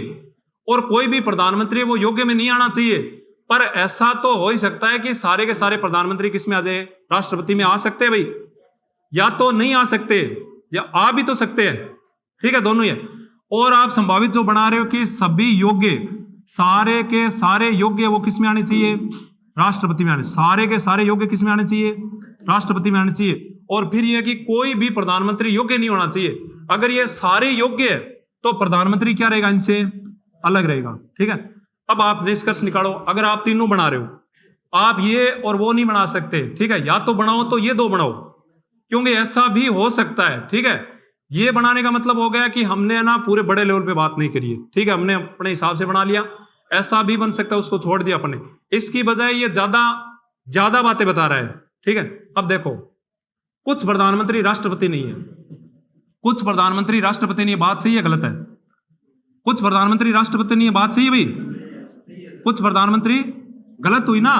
और कोई भी प्रधानमंत्री वो योग्य में नहीं आना चाहिए। पर ऐसा तो हो ही सकता है कि सारे के सारे प्रधानमंत्री किस में आ जाए, राष्ट्रपति में आ सकते हैं भाई, या तो नहीं आ सकते या आ भी तो सकते हैं, ठीक है, दोनों ही है। और आप संभावित जो बना रहे हो कि सभी योग्य, सारे के सारे योग्य वो किस में आने चाहिए, राष्ट्रपति में आने, सारे के सारे योग्य किस में आने चाहिए, राष्ट्रपति में आने चाहिए। और फिर यह कि कोई भी प्रधानमंत्री योग्य नहीं होना चाहिए। अगर ये सारे योग्य है तो प्रधानमंत्री क्या रहेगा, इनसे अलग रहेगा, ठीक है। अब आप निष्कर्ष निकालो, अगर आप तीनों बना रहे हो, आप ये और वो नहीं बना सकते, ठीक है, या तो बनाओ तो ये 2 बनाओ, क्योंकि ऐसा भी हो सकता है, ठीक है। ये बनाने का मतलब हो गया कि हमने ना पूरे बड़े लेवल पे बात नहीं करी है, ठीक है, हमने अपने हिसाब से बना लिया। ऐसा भी बन सकता है, उसको छोड़ दिया अपने, इसकी बजाय ये ज्यादा बातें बता रहा है, ठीक है। अब देखो कुछ प्रधानमंत्री राष्ट्रपति नहीं है, कुछ प्रधानमंत्री राष्ट्रपति नहीं है, बात सही है गलत है, कुछ प्रधानमंत्री राष्ट्रपति नहीं है, बात सही है भाई, कुछ प्रधानमंत्री गलत हुई ना,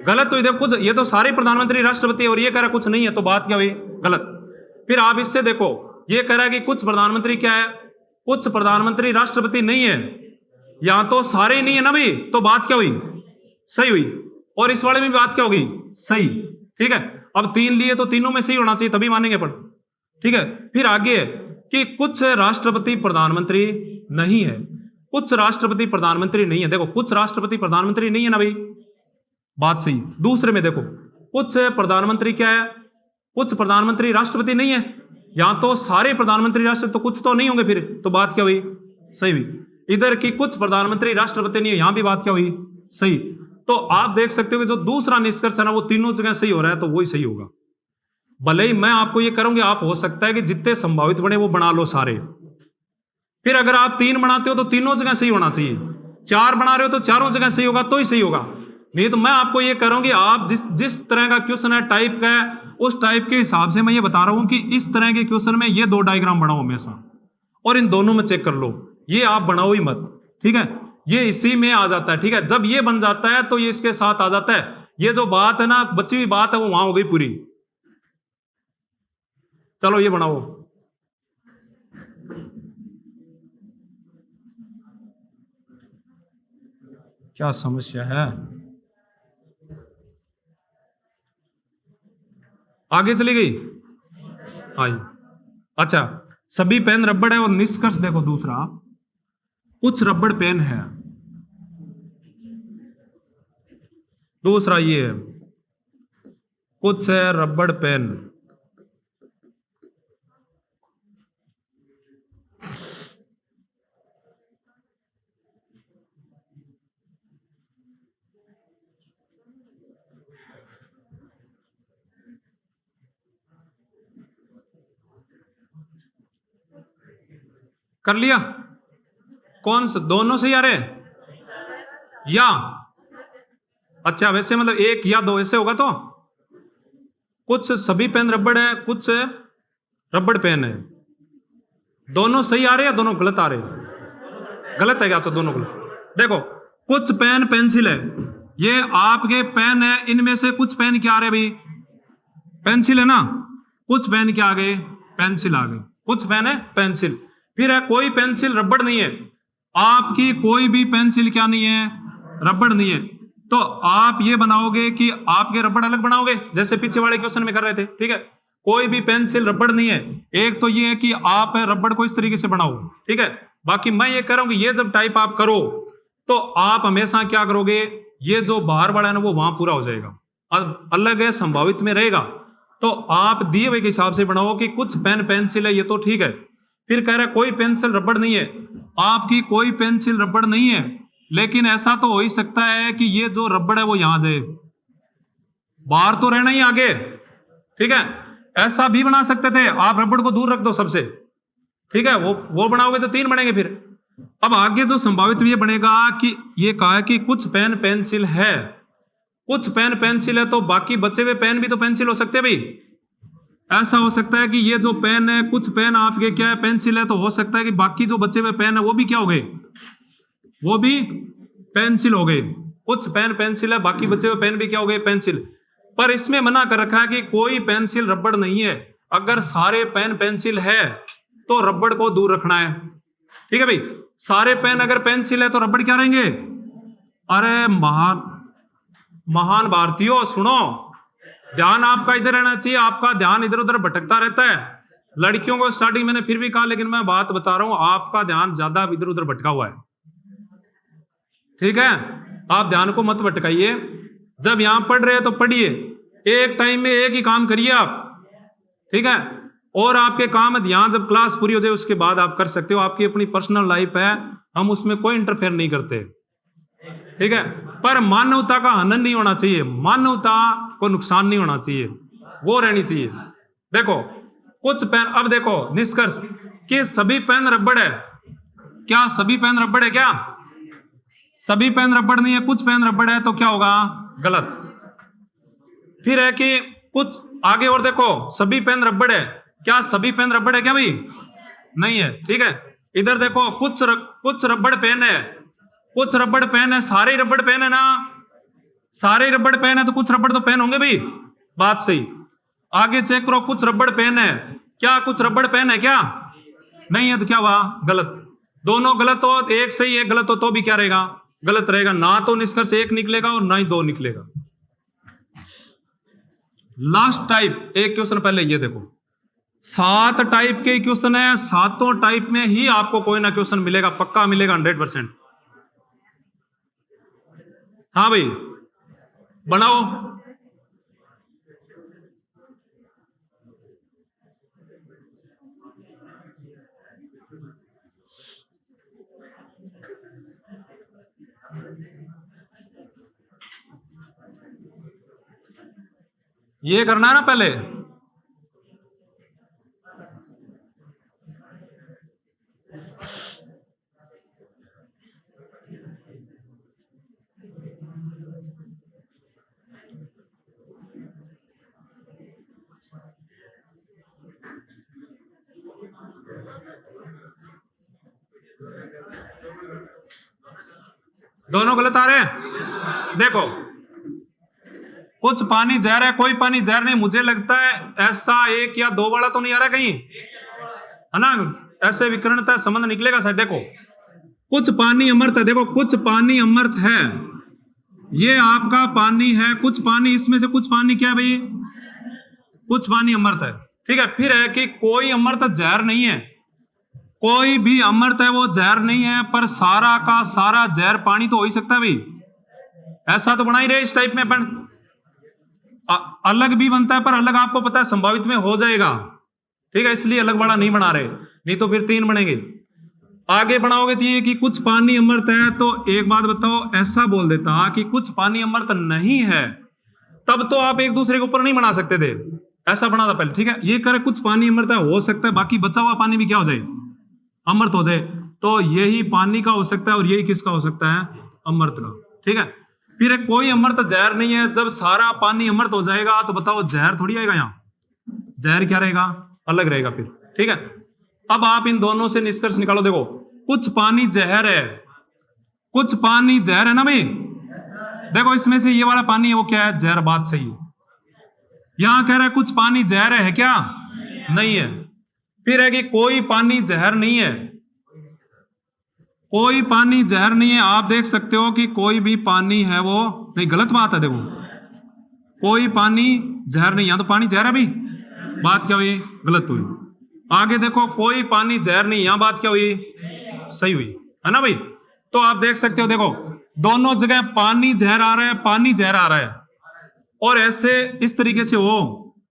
गलत हुई। देखो कुछ, ये तो सारे प्रधानमंत्री राष्ट्रपति है और ये कह रहा कुछ नहीं है, तो बात क्या हुई, गलत। फिर आप इससे देखो, ये कह रहा है कि कुछ प्रधानमंत्री क्या है, कुछ प्रधानमंत्री राष्ट्रपति नहीं है, या तो सारे ही नहीं है ना भाई, तो बात क्या हुई, सही हुई। और इस वाले में बात क्या होगी, सही, ठीक है। अब 3 लिए तो तीनों में सही होना चाहिए, तभी मानेंगे पर, ठीक है। फिर आगे है कि कुछ राष्ट्रपति प्रधानमंत्री नहीं है, कुछ राष्ट्रपति प्रधानमंत्री नहीं है। देखो कुछ राष्ट्रपति प्रधानमंत्री नहीं है ना भाई, बात सही। दूसरे में देखो कुछ प्रधानमंत्री क्या है, कुछ प्रधानमंत्री राष्ट्रपति नहीं है, या तो सारे प्रधानमंत्री राष्ट्रपति, तो कुछ तो नहीं होंगे फिर, तो बात क्या हुई, सही हुई। इधर की कुछ प्रधानमंत्री राष्ट्रपति नहीं है, यहां भी बात क्या हुई, सही। तो आप देख सकते हो कि जो दूसरा निष्कर्ष है ना वो तीनों जगह सही हो रहा है, तो वही सही होगा। भले ही मैं आपको ये करूंगी, आप हो सकता है कि जितने संभावित बने वो बना लो सारे। फिर अगर आप 3 बनाते हो तो तीनों जगह सही होना चाहिए, 4 बना रहे हो तो चारों जगह सही होगा, तो ही सही होगा। नहीं तो मैं आपको ये करूंगी, आप जिस तरह का क्वेश्चन है, टाइप का है, उस टाइप के हिसाब से मैं ये बता रहा हूं कि इस तरह के क्वेश्चन में ये 2 डायग्राम बनाओ हमेशा, और इन दोनों में चेक कर लो, ये आप बनाओ ही मत, ठीक है। ये इसी में आ जाता है, ठीक है। जब ये बन जाता है तो ये इसके साथ आ जाता है। ये जो बात है ना, बची हुई बात है, वो वहां हो गई पूरी। चलो ये बनाओ, क्या समस्या है, आगे चली गई, आई। अच्छा, सभी पेन रबड़ है, और निष्कर्ष देखो दूसरा, कुछ रबड़ पेन है, दूसरा ये है कुछ है रबड़ पेन, कर लिया, कौन सा, दोनों से आ रहे या, अच्छा वैसे मतलब 1 या 2 ऐसे होगा, तो कुछ सभी पेन रबड़ है, कुछ रबड़ पेन है, दोनों सही आ रहे हैं, दोनों गलत आ रहे हैं, गलत है क्या, तो दोनों गलत। देखो कुछ पेन पेंसिल है, ये आपके पेन है, इनमें से कुछ पेन क्या आ रहे हैं भाई, पेंसिल है ना, कुछ पेन क्या आ गए, पेंसिल आ गई, कुछ पेन है पेंसिल। फिर है कोई पेंसिल रबड़ नहीं है, आपकी कोई भी पेंसिल क्या नहीं है, रबड़ नहीं है। तो आप ये बनाओगे कि आपके रबड़ अलग बनाओगे, जैसे पीछे वाले क्वेश्चन में कर रहे थे, ठीक है। कोई भी पेंसिल रबड़ नहीं है। एक तो ये है कि आप रबड़ को इस तरीके से बनाओ, ठीक है। बाकी मैं ये कह रहा हूं कि ये जब टाइप आप करो तो आप हमेशा क्या करोगे, ये जो बाहर वाला है ना वो वहां पूरा हो जाएगा, अलग है संभावित में रहेगा। तो आप दिए हुए के हिसाब से बनाओ कि कुछ पेन पेंसिल है, ये तो ठीक है। फिर कह रहा है कोई पेंसिल रबड़ नहीं है, आपकी कोई पेंसिल रबड़ नहीं है, लेकिन ऐसा तो हो ही सकता है कि ये जो रबड़ है वो यहां जाए, बाहर तो रहना ही आगे, ठीक है। ऐसा भी बना सकते थे, आप रबड़ को दूर रख दो सबसे, ठीक है, वो बनाओगे तो 3 बनेंगे। फिर अब आगे जो संभावित ये बनेगा कि ये कहा है कि कुछ पेन पेंसिल है, कुछ पेन पेंसिल है, तो बाकी बचे हुए पेन भी तो पेंसिल हो सकते हैं भाई। ऐसा हो सकता है कि ये जो पेन है, कुछ पेन आपके क्या है पेंसिल है, तो हो सकता है कि बाकी जो बचे हुए पेन है वो भी क्या हो गए, वो भी पेंसिल हो गए। कुछ पेन पेंसिल है, बाकी बचे हुए पेन भी क्या हो गए, पेंसिल। पर इसमें मना कर रखा है कि कोई पेंसिल रबड़ नहीं है। अगर सारे पेन पेंसिल है तो रबड़ को दूर रखना है, ठीक है भाई। सारे पेन अगर पेंसिल है तो रबड़ क्या रहेंगे। अरे महान भारतीयों सुनो, ध्यान आपका इधर रहना चाहिए, आपका ध्यान इधर उधर भटकता रहता है। लड़कियों को स्टार्टिंग मैंने फिर भी कहा, लेकिन मैं बात बता रहा हूं, आपका ध्यान ज्यादा इधर उधर भटका हुआ है, ठीक है। आप ध्यान को मत भटकाइए, जब यहां पढ़ रहे हैं तो पढ़िए, एक टाइम में एक ही काम करिए आप, ठीक है। और आपके काम यहां जब क्लास पूरी हो जाए उसके बाद आप कर सकते हो, आपकी अपनी पर्सनल लाइफ है, हम उसमें कोई इंटरफेयर नहीं करते, ठीक है। पर मानवता का हनन नहीं होना चाहिए, मानवता को नुकसान नहीं होना चाहिए, वो रहनी चाहिए। देखो कुछ पेन, अब देखो निष्कर्ष कि सभी पेन रबड़ है क्या, सभी पेन रबड़ है क्या, सभी पेन रबड़ नहीं है, कुछ पेन रबड़ है, तो क्या होगा, गलत। फिर है कि कुछ आगे और देखो, सभी पेन रबड़ है, क्या सभी पेन रबड़ है क्या भाई, नहीं है, ठीक है। इधर देखो कुछ रबड़ पेन है, कुछ रबड़ पेन है, सारे ही रबड़ पेन है ना, सारे रबड़ पेन है तो कुछ रबड़ तो पेन होंगे भाई, बात सही। आगे चेक करो, कुछ रबड़ पेन है, क्या कुछ रबड़ पेन है क्या, नहीं है, तो क्या हुआ, गलत। दोनों गलत हो, एक सही एक गलत हो तो भी क्या रहेगा, गलत रहेगा। ना तो निष्कर्ष एक निकलेगा और ना ही 2 निकलेगा। लास्ट टाइप एक क्वेश्चन पहले ये देखो, 7 टाइप के क्वेश्चन है, 7 टाइप में ही आपको कोई ना क्वेश्चन मिलेगा, पक्का मिलेगा 100%। हाँ भाई बनाओ। ये करना है ना पहले, दोनों गलत आ रहे हैं। देखो कुछ पानी जहर है, कोई पानी जहर नहीं, मुझे लगता है ऐसा 1 या 2 वाला तो नहीं आ रहा कहीं, है ना, ऐसे विकरणता संबंध निकलेगा शायद। देखो कुछ पानी अमृत है, देखो कुछ पानी अमृत है, ये आपका पानी है, कुछ पानी, इसमें से कुछ पानी क्या है भाई, कुछ पानी अमृत है, ठीक है। फिर है कि कोई अमृत जहर नहीं है, कोई भी अमृत है वो जहर नहीं है, पर सारा का सारा जहर पानी तो हो ही सकता है भाई, ऐसा तो बना ही रहे इस टाइप में अपन। अलग भी बनता है, पर अलग आपको पता है संभावित में हो जाएगा, ठीक है, इसलिए अलग वाला नहीं बना रहे, नहीं तो फिर 3 बनेंगे। आगे बनाओगे तो ये कि कुछ पानी अमृत है, तो एक बात बताओ, ऐसा बोल देता कि कुछ पानी अमृत नहीं है, तब तो आप एक दूसरे के ऊपर नहीं बना सकते थे, ऐसा बना था पहले, ठीक है। ये करे कुछ पानी अमृत है, हो सकता है बाकी बचा हुआ पानी भी क्या हो जाए, अमृत हो जाए, तो यही पानी का हो सकता है और यही किसका हो सकता है, अमृत का, ठीक है। फिर कोई अमृत जहर नहीं है, जब सारा पानी अमृत हो जाएगा तो बताओ जहर थोड़ी आएगा, यहां जहर क्या रहेगा, अलग रहेगा फिर, ठीक है। अब आप इन दोनों से निष्कर्ष निकालो, देखो कुछ पानी जहर है, कुछ पानी जहर है ना भाई, देखो इसमें से ये वाला पानी है वो क्या है, जहर, बात सही है। यहां कह रहा है कुछ पानी जहर है क्या? नहीं है। फिर है कि कोई पानी जहर नहीं है, कोई पानी जहर नहीं है। आप देख सकते हो कि कोई भी पानी है वो नहीं, गलत बात है। देखो कोई पानी जहर नहीं, यहां तो पानी जहर है भाई, बात क्या हुई? गलत हुई। आगे देखो कोई पानी जहर नहीं, यहां बात क्या हुई? सही हुई, है ना भाई? तो आप देख सकते हो, देखो दोनों जगह पानी जहर आ रहा है, पानी जहर आ रहा है, और ऐसे इस तरीके से हो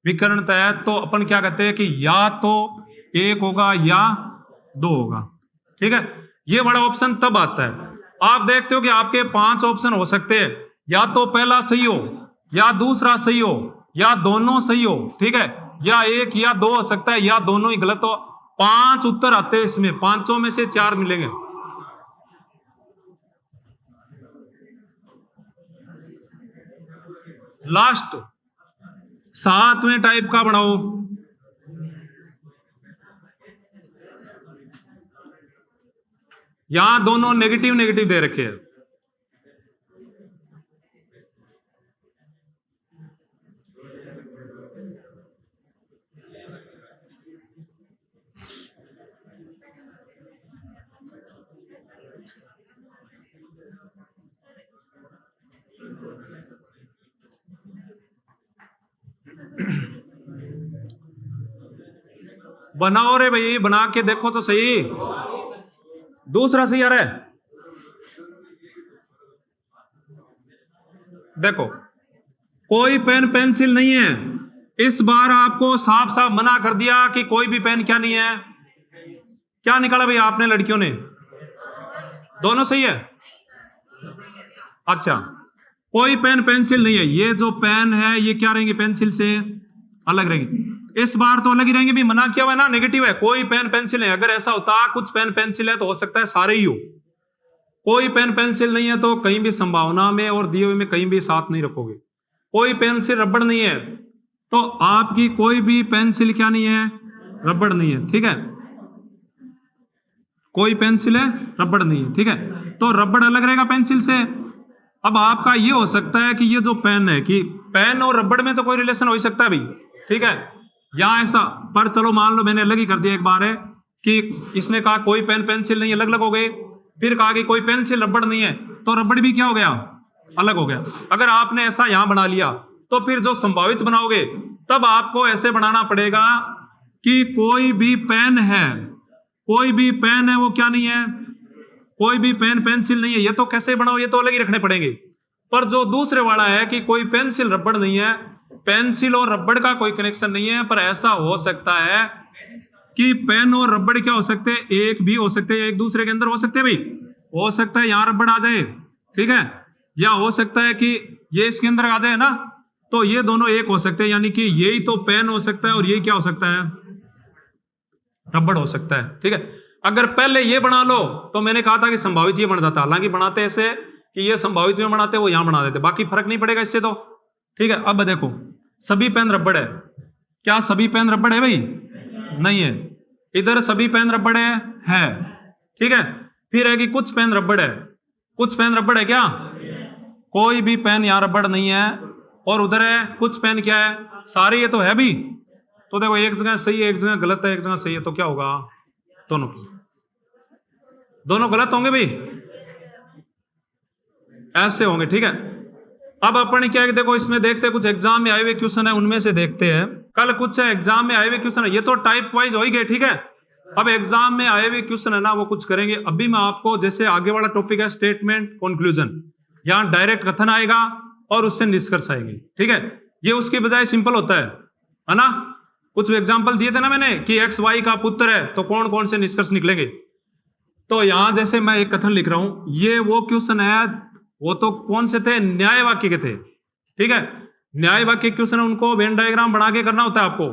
विकर्णता है, तो अपन क्या कहते हैं कि या तो एक होगा या दो होगा। ठीक है, ये बड़ा ऑप्शन तब आता है। आप देखते हो कि आपके 5 ऑप्शन हो सकते हैं, या तो पहला सही हो, या दूसरा सही हो, या दोनों सही हो। ठीक है, या एक या दो हो सकता है, या दोनों ही गलत हो। 5 उत्तर आते हैं इसमें, 5 में से 4 मिलेंगे। लास्ट 7वें टाइप का बढ़ाओ। यहां दोनों नेगेटिव नेगेटिव दे रखे हैं। बनाओ रे भाई, बना के देखो तो सही। दूसरा सही आ रहा है। देखो कोई पेन पेंसिल नहीं है, इस बार आपको साफ साफ मना कर दिया कि कोई भी पेन क्या नहीं है। क्या निकाला भाई आपने लड़कियों ने? दोनों सही है। अच्छा, कोई पेन पेंसिल नहीं है। ये जो पेन है ये क्या रहेंगे? पेंसिल से अलग रहेंगे। इस बार तो अलग ही रहेंगे भी, मना किया हुआ है ना, नेगेटिव है। कोई पेन पेंसिल है, अगर ऐसा होता कुछ पेन पेंसिल है तो हो सकता है सारे ही हो। कोई पेन पेंसिल नहीं है तो कहीं भी संभावना में और दिए हुए में कहीं भी साथ नहीं रखोगे। कोई पेंसिल रबड़ नहीं है तो आपकी कोई भी पेंसिल क्या नहीं है? रबड़ नहीं है। ठीक है, कोई पेंसिल है रबड़ नहीं है। ठीक है, तो रबड़ अलग रहेगा पेंसिल से। अब आपका ये हो सकता है कि ये जो पेन है, कि पेन और रबड़ में तो कोई रिलेशन हो ही सकता है भाई। ठीक है, यहां ऐसा, पर चलो मान लो मैंने अलग ही कर दिया एक बार है कि इसने कहा कोई पेन पेंसिल नहीं, अलग अलग हो गए। फिर कहा कि कोई पेंसिल रबड़ नहीं है, तो रबड़ भी क्या हो गया? अलग हो गया। अगर आपने ऐसा यहां बना लिया तो फिर जो संभावित बनाओगे तब आपको ऐसे बनाना पड़ेगा कि कोई भी पेन है, कोई भी पेन है वो क्या नहीं है? कोई भी पेन पेंसिल नहीं है। ये तो कैसे बनाओ, ये तो अलग ही रखने पड़ेंगे। पर जो दूसरे वाला है कि कोई पेंसिल रबड़ नहीं है, पेंसिल और रबड़ का कोई कनेक्शन नहीं है, पर ऐसा हो सकता है कि पेन और रबड़ क्या हो सकते हैं? एक भी हो सकते हैं, एक दूसरे के अंदर हो सकते हैं भाई। हो सकता है यहां रबड़ आ जाए, ठीक है, या हो सकता है कि ये इसके अंदर आ जाए ना, तो ये दोनों एक हो सकते हैं, यानी कि यही तो पेन हो सकता है और ये क्या हो सकता है? रबड़ हो सकता है। ठीक है, अगर पहले ये बना लो तो मैंने कहा था कि संभावित ये बन जाता, हालांकि बनाते ऐसे कि ये संभावित में बनाते, वो यहां बना देते, बाकी फर्क नहीं पड़ेगा इससे तो। ठीक है, अब देखो सभी पेन रबड़ है। क्या सभी पेन रबड़ है भाई? नहीं है। इधर सभी पेन रबड़ है। ठीक है, फिर है कि कुछ पेन रबड़ है, कुछ पेन रबड़ है क्या? कोई भी पेन यहां रबड़ नहीं है। और उधर है कुछ पेन क्या है? सारे ये तो है भी। तो देखो एक जगह सही है, एक जगह गलत है, एक जगह सही है, तो क्या होगा? दोनों दोनों गलत होंगे भाई, ऐसे होंगे। ठीक है, अब अपन क्या है कि देखो इसमें देखते हैं, कुछ एग्जाम में आए हुए क्वेश्चन है, उनमें से देखते हैं। कल कुछ एग्जाम में आए हुए क्वेश्चन है, ये तो टाइप वाइज हो ही गए। ठीक है, अब एग्जाम में आए हुए क्वेश्चन है ना, वो कुछ करेंगे। अभी मैं आपको, जैसे आगे वाला टॉपिक है स्टेटमेंट कंक्लूजन, यहां डायरेक्ट कथन आएगा और उससे निष्कर्ष आएंगे। ठीक है, ये उसकी बजाय सिंपल होता है ना। कुछ एग्जाम्पल दिए थे ना मैंने कि एक्स वाई का पुत्र है, तो कौन कौन से निष्कर्ष निकलेंगे। तो यहां जैसे मैं एक कथन लिख रहा हूं, ये वो क्वेश्चन है, वो तो कौन से थे? न्याय वाक्य के थे। ठीक है, न्याय वाक्य क्वेश्चन है, उनको वेन डायग्राम बना के करना होता है आपको।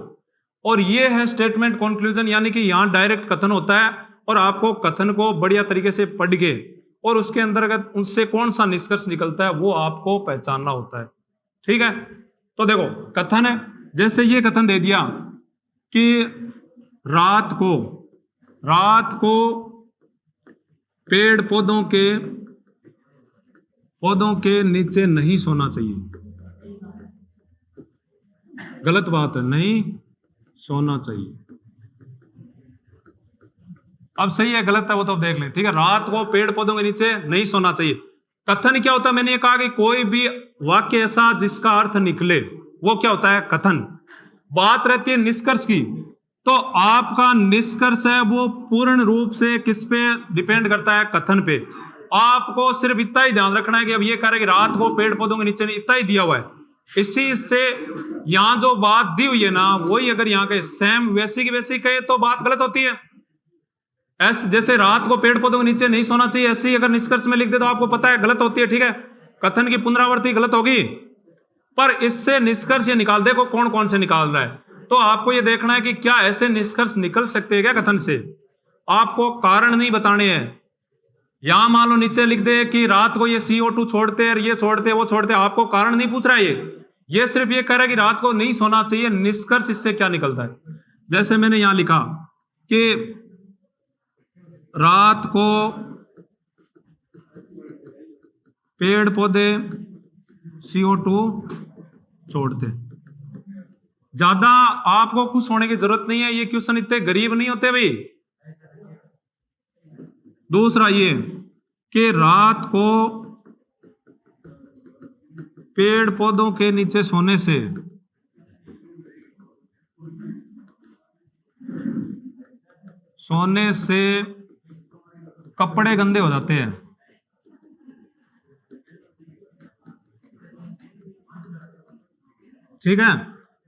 और ये है स्टेटमेंट कंक्लूजन, यानी कि यहां डायरेक्ट कथन होता है और आपको कथन को बढ़िया तरीके से पढ़ के और उसके अंतर्गत उससे कौन सा निष्कर्ष निकलता है वो आपको पहचानना होता है। ठीक है, तो देखो कथन है, जैसे ये कथन दे दिया कि रात को पेड़ पौधों के नीचे नहीं सोना चाहिए। गलत बात है, नहीं सोना चाहिए। अब सही है गलत है वो तो देख लें, ठीक है। रात को पेड़ पौधों के नीचे नहीं सोना चाहिए। कथन क्या होता है, मैंने ये कहा कि कोई भी वाक्य ऐसा जिसका अर्थ निकले वो क्या होता है, कथन। बात रहती है निष्कर्ष की, तो आपका निष्कर्ष है वो पूर्ण रूप से किस पे डिपेंड करता है, कथन पे। आपको सिर्फ इतना ही ध्यान रखना है कि अब ये कह रहे हैं कि रात को पेड़ पौधों के नीचे, इतना ही दिया हुआ है। इसी से यहां जो बात दी हुई है ना, वही अगर यहाँ के सेम वैसी की वैसी कहे तो बात गलत होती है। ऐसे जैसे रात को पेड़ पौधों के नीचे नहीं सोना चाहिए, ऐसे ही अगर निष्कर्ष में लिख दे तो आपको पता है गलत होती है, ठीक है। कथन की पुनरावृत्ति गलत होगी, पर इससे निष्कर्ष ये निकाल देखो कौन कौन से निकाल रहा है। तो आपको ये देखना है कि क्या ऐसे निष्कर्ष निकल सकते हैं क्या कथन से। आपको कारण नहीं बताने हैं। यहां मान लो नीचे लिख दे कि रात को ये CO2 छोड़ते हैं, ये छोड़ते वो छोड़ते, आपको कारण नहीं पूछ रहा है ये सिर्फ ये कह रहा है कि रात को नहीं सोना चाहिए। निष्कर्ष इससे क्या निकलता है, जैसे मैंने यहां लिखा कि रात को पेड़ पौधे CO2 छोड़ते। ज्यादा आपको खुश होने की जरूरत नहीं है, ये क्वेश्चन इतने गरीब नहीं होते भाई। दूसरा ये कि रात को पेड़ पौधों के नीचे सोने से कपड़े गंदे हो जाते हैं। ठीक है।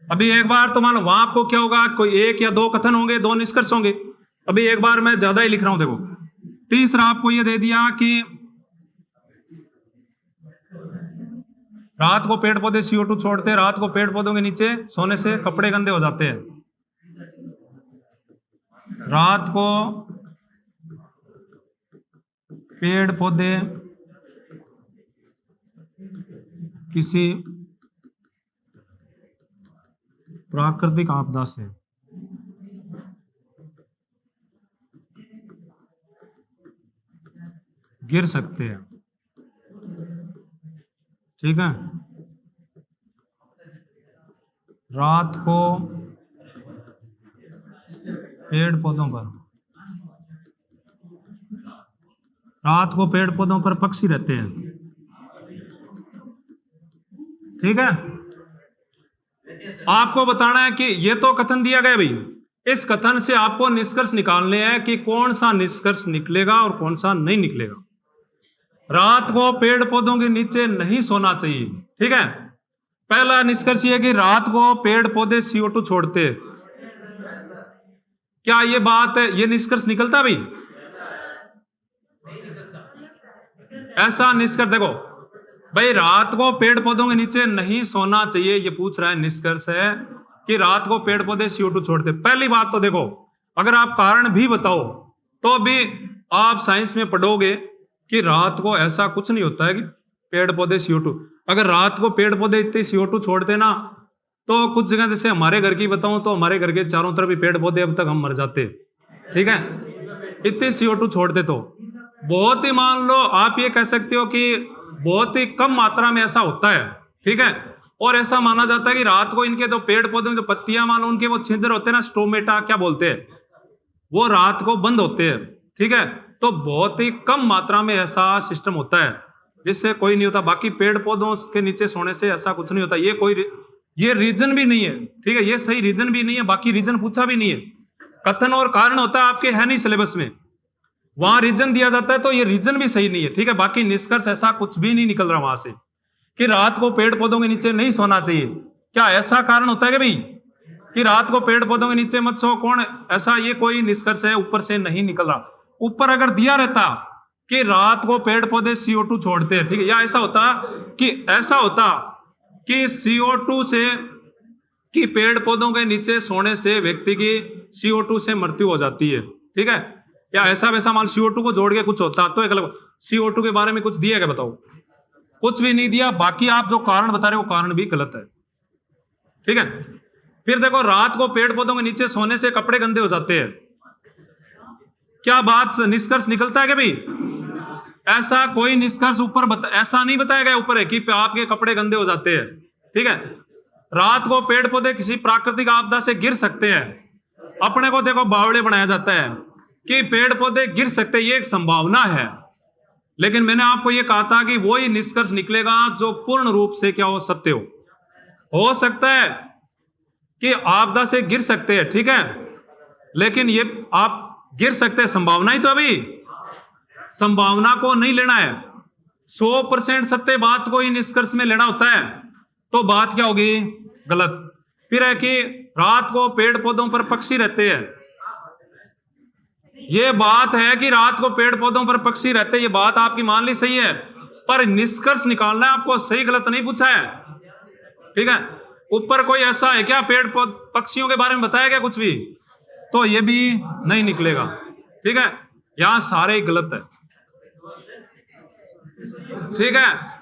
अभी एक बार तो मान लो वहां आपको क्या होगा, कोई एक या दो कथन होंगे, दो निष्कर्ष होंगे। अभी एक बार मैं ज्यादा ही लिख रहा हूं, देखो। तीसरा आपको यह दे दिया कि रात को पेड़ पौधे CO2 छोड़ते हैं, रात को पेड़ पौधों के नीचे सोने से कपड़े गंदे हो जाते हैं। रात को पेड़ पौधे किसी प्राकृतिक आपदा से गिर सकते हैं, ठीक है। रात को पेड़ पौधों पर पक्षी रहते हैं, ठीक है। आपको बताना है कि ये तो कथन दिया गया भाई, इस कथन से आपको निष्कर्ष निकालने हैं कि कौन सा निष्कर्ष निकलेगा और कौन सा नहीं निकलेगा। रात को पेड़ पौधों के नीचे नहीं सोना चाहिए, ठीक है। पहला निष्कर्ष ये कि रात को पेड़ पौधे CO2 छोड़ते। क्या ये बात है, ये निष्कर्ष निकलता भाई? ऐसा निष्कर्ष देखो भाई, रात को पेड़ पौधों के नीचे नहीं सोना चाहिए, ये पूछ रहा है। निष्कर्ष है कि रात को पेड़ पौधे CO2 छोड़ते। पहली बात तो देखो, अगर आप कारण भी बताओ तो भी आप साइंस में पढ़ोगे कि रात को ऐसा कुछ नहीं होता है कि पेड़ पौधे CO2, अगर रात को पेड़ पौधे इतने CO2 छोड़ते ना, तो कुछ जगह जैसे हमारे घर की बताऊं तो हमारे घर के चारों तरफ भी पेड़ पौधे, अब तक हम मर जाते, ठीक है, इतने CO2 छोड़ते। तो बहुत ही मान लो आप ये कह सकते हो कि बहुत ही कम मात्रा में ऐसा होता है, ठीक है। और ऐसा माना जाता है कि रात को इनके जो पेड़ पौधे जो पत्तियां मान लो उनके वो छिद्र होते हैं ना, स्टोमेटा क्या बोलते हैं, वो रात को बंद होते हैं, ठीक है। तो बहुत ही कम मात्रा में ऐसा सिस्टम होता है जिससे कोई नहीं होता। बाकी पेड़ पौधों के नीचे सोने से ऐसा कुछ नहीं होता। ये रीजन भी नहीं है, ठीक है, ये सही रीजन भी नहीं है, बाकी रीजन पूछा भी नहीं है। कथन और कारण होता है आपके, है नहीं सिलेबस में, वहां रीजन दिया जाता है, तो ये रीजन भी सही नहीं है, ठीक है। बाकी निष्कर्ष ऐसा कुछ भी नहीं निकल रहा वहां से कि रात को पेड़ पौधों के नीचे नहीं सोना चाहिए। क्या ऐसा कारण होता है कि भाई कि रात को पेड़ पौधों के नीचे मत सो, कौन ऐसा, ये कोई निष्कर्ष है ऊपर से नहीं निकल रहा। ऊपर अगर दिया रहता कि रात को पेड़ पौधे CO2 छोड़ते हैं, ठीक है, या ऐसा होता कि CO2 से कि पेड़ पौधों के नीचे सोने से व्यक्ति की CO2 से मृत्यु हो जाती है, ठीक है, या ऐसा वैसा मान CO2 को जोड़ के कुछ होता, तो एक अलग। CO2 के बारे में कुछ दिया क्या बताओ? कुछ भी नहीं दिया। बाकी आप जो कारण बता रहे हो कारण भी गलत है, ठीक है। फिर देखो, रात को पेड़ पौधों के नीचे सोने से कपड़े गंदे हो जाते हैं। क्या बात निष्कर्ष निकलता है कि भाई ऐसा कोई निष्कर्ष ऊपर ऐसा नहीं बताया गया ऊपर है कि आपके कपड़े गंदे हो जाते हैं, ठीक है। रात को पेड़ पौधे किसी प्राकृतिक आपदा से गिर सकते हैं। अपने को देखो बावड़े बनाया जाता है कि पेड़ पौधे गिर सकते हैं, ये एक संभावना है। लेकिन मैंने आपको ये कहा था कि वही निष्कर्ष निकलेगा जो पूर्ण रूप से क्या हो, सत्य हो सकता है कि आपदा से गिर सकते हैं, ठीक है, लेकिन ये आप गिर सकते हैं, संभावना ही तो अभी, संभावना को नहीं लेना है, 100% सत्य बात को ही निष्कर्ष में लेना होता है, तो बात क्या होगी, गलत। फिर है कि रात को पेड़ पौधों पर पक्षी रहते हैं, ये बात है कि रात को पेड़ पौधों पर पक्षी रहते हैं, ये बात आपकी मान ली सही है, पर निष्कर्ष निकालना है आपको, सही गलत नहीं पूछा है, ठीक है। ऊपर कोई ऐसा है क्या पेड़ पक्षियों के बारे में बताया गया कुछ भी, तो ये भी नहीं निकलेगा, ठीक है, यहां सारे गलत है, ठीक है।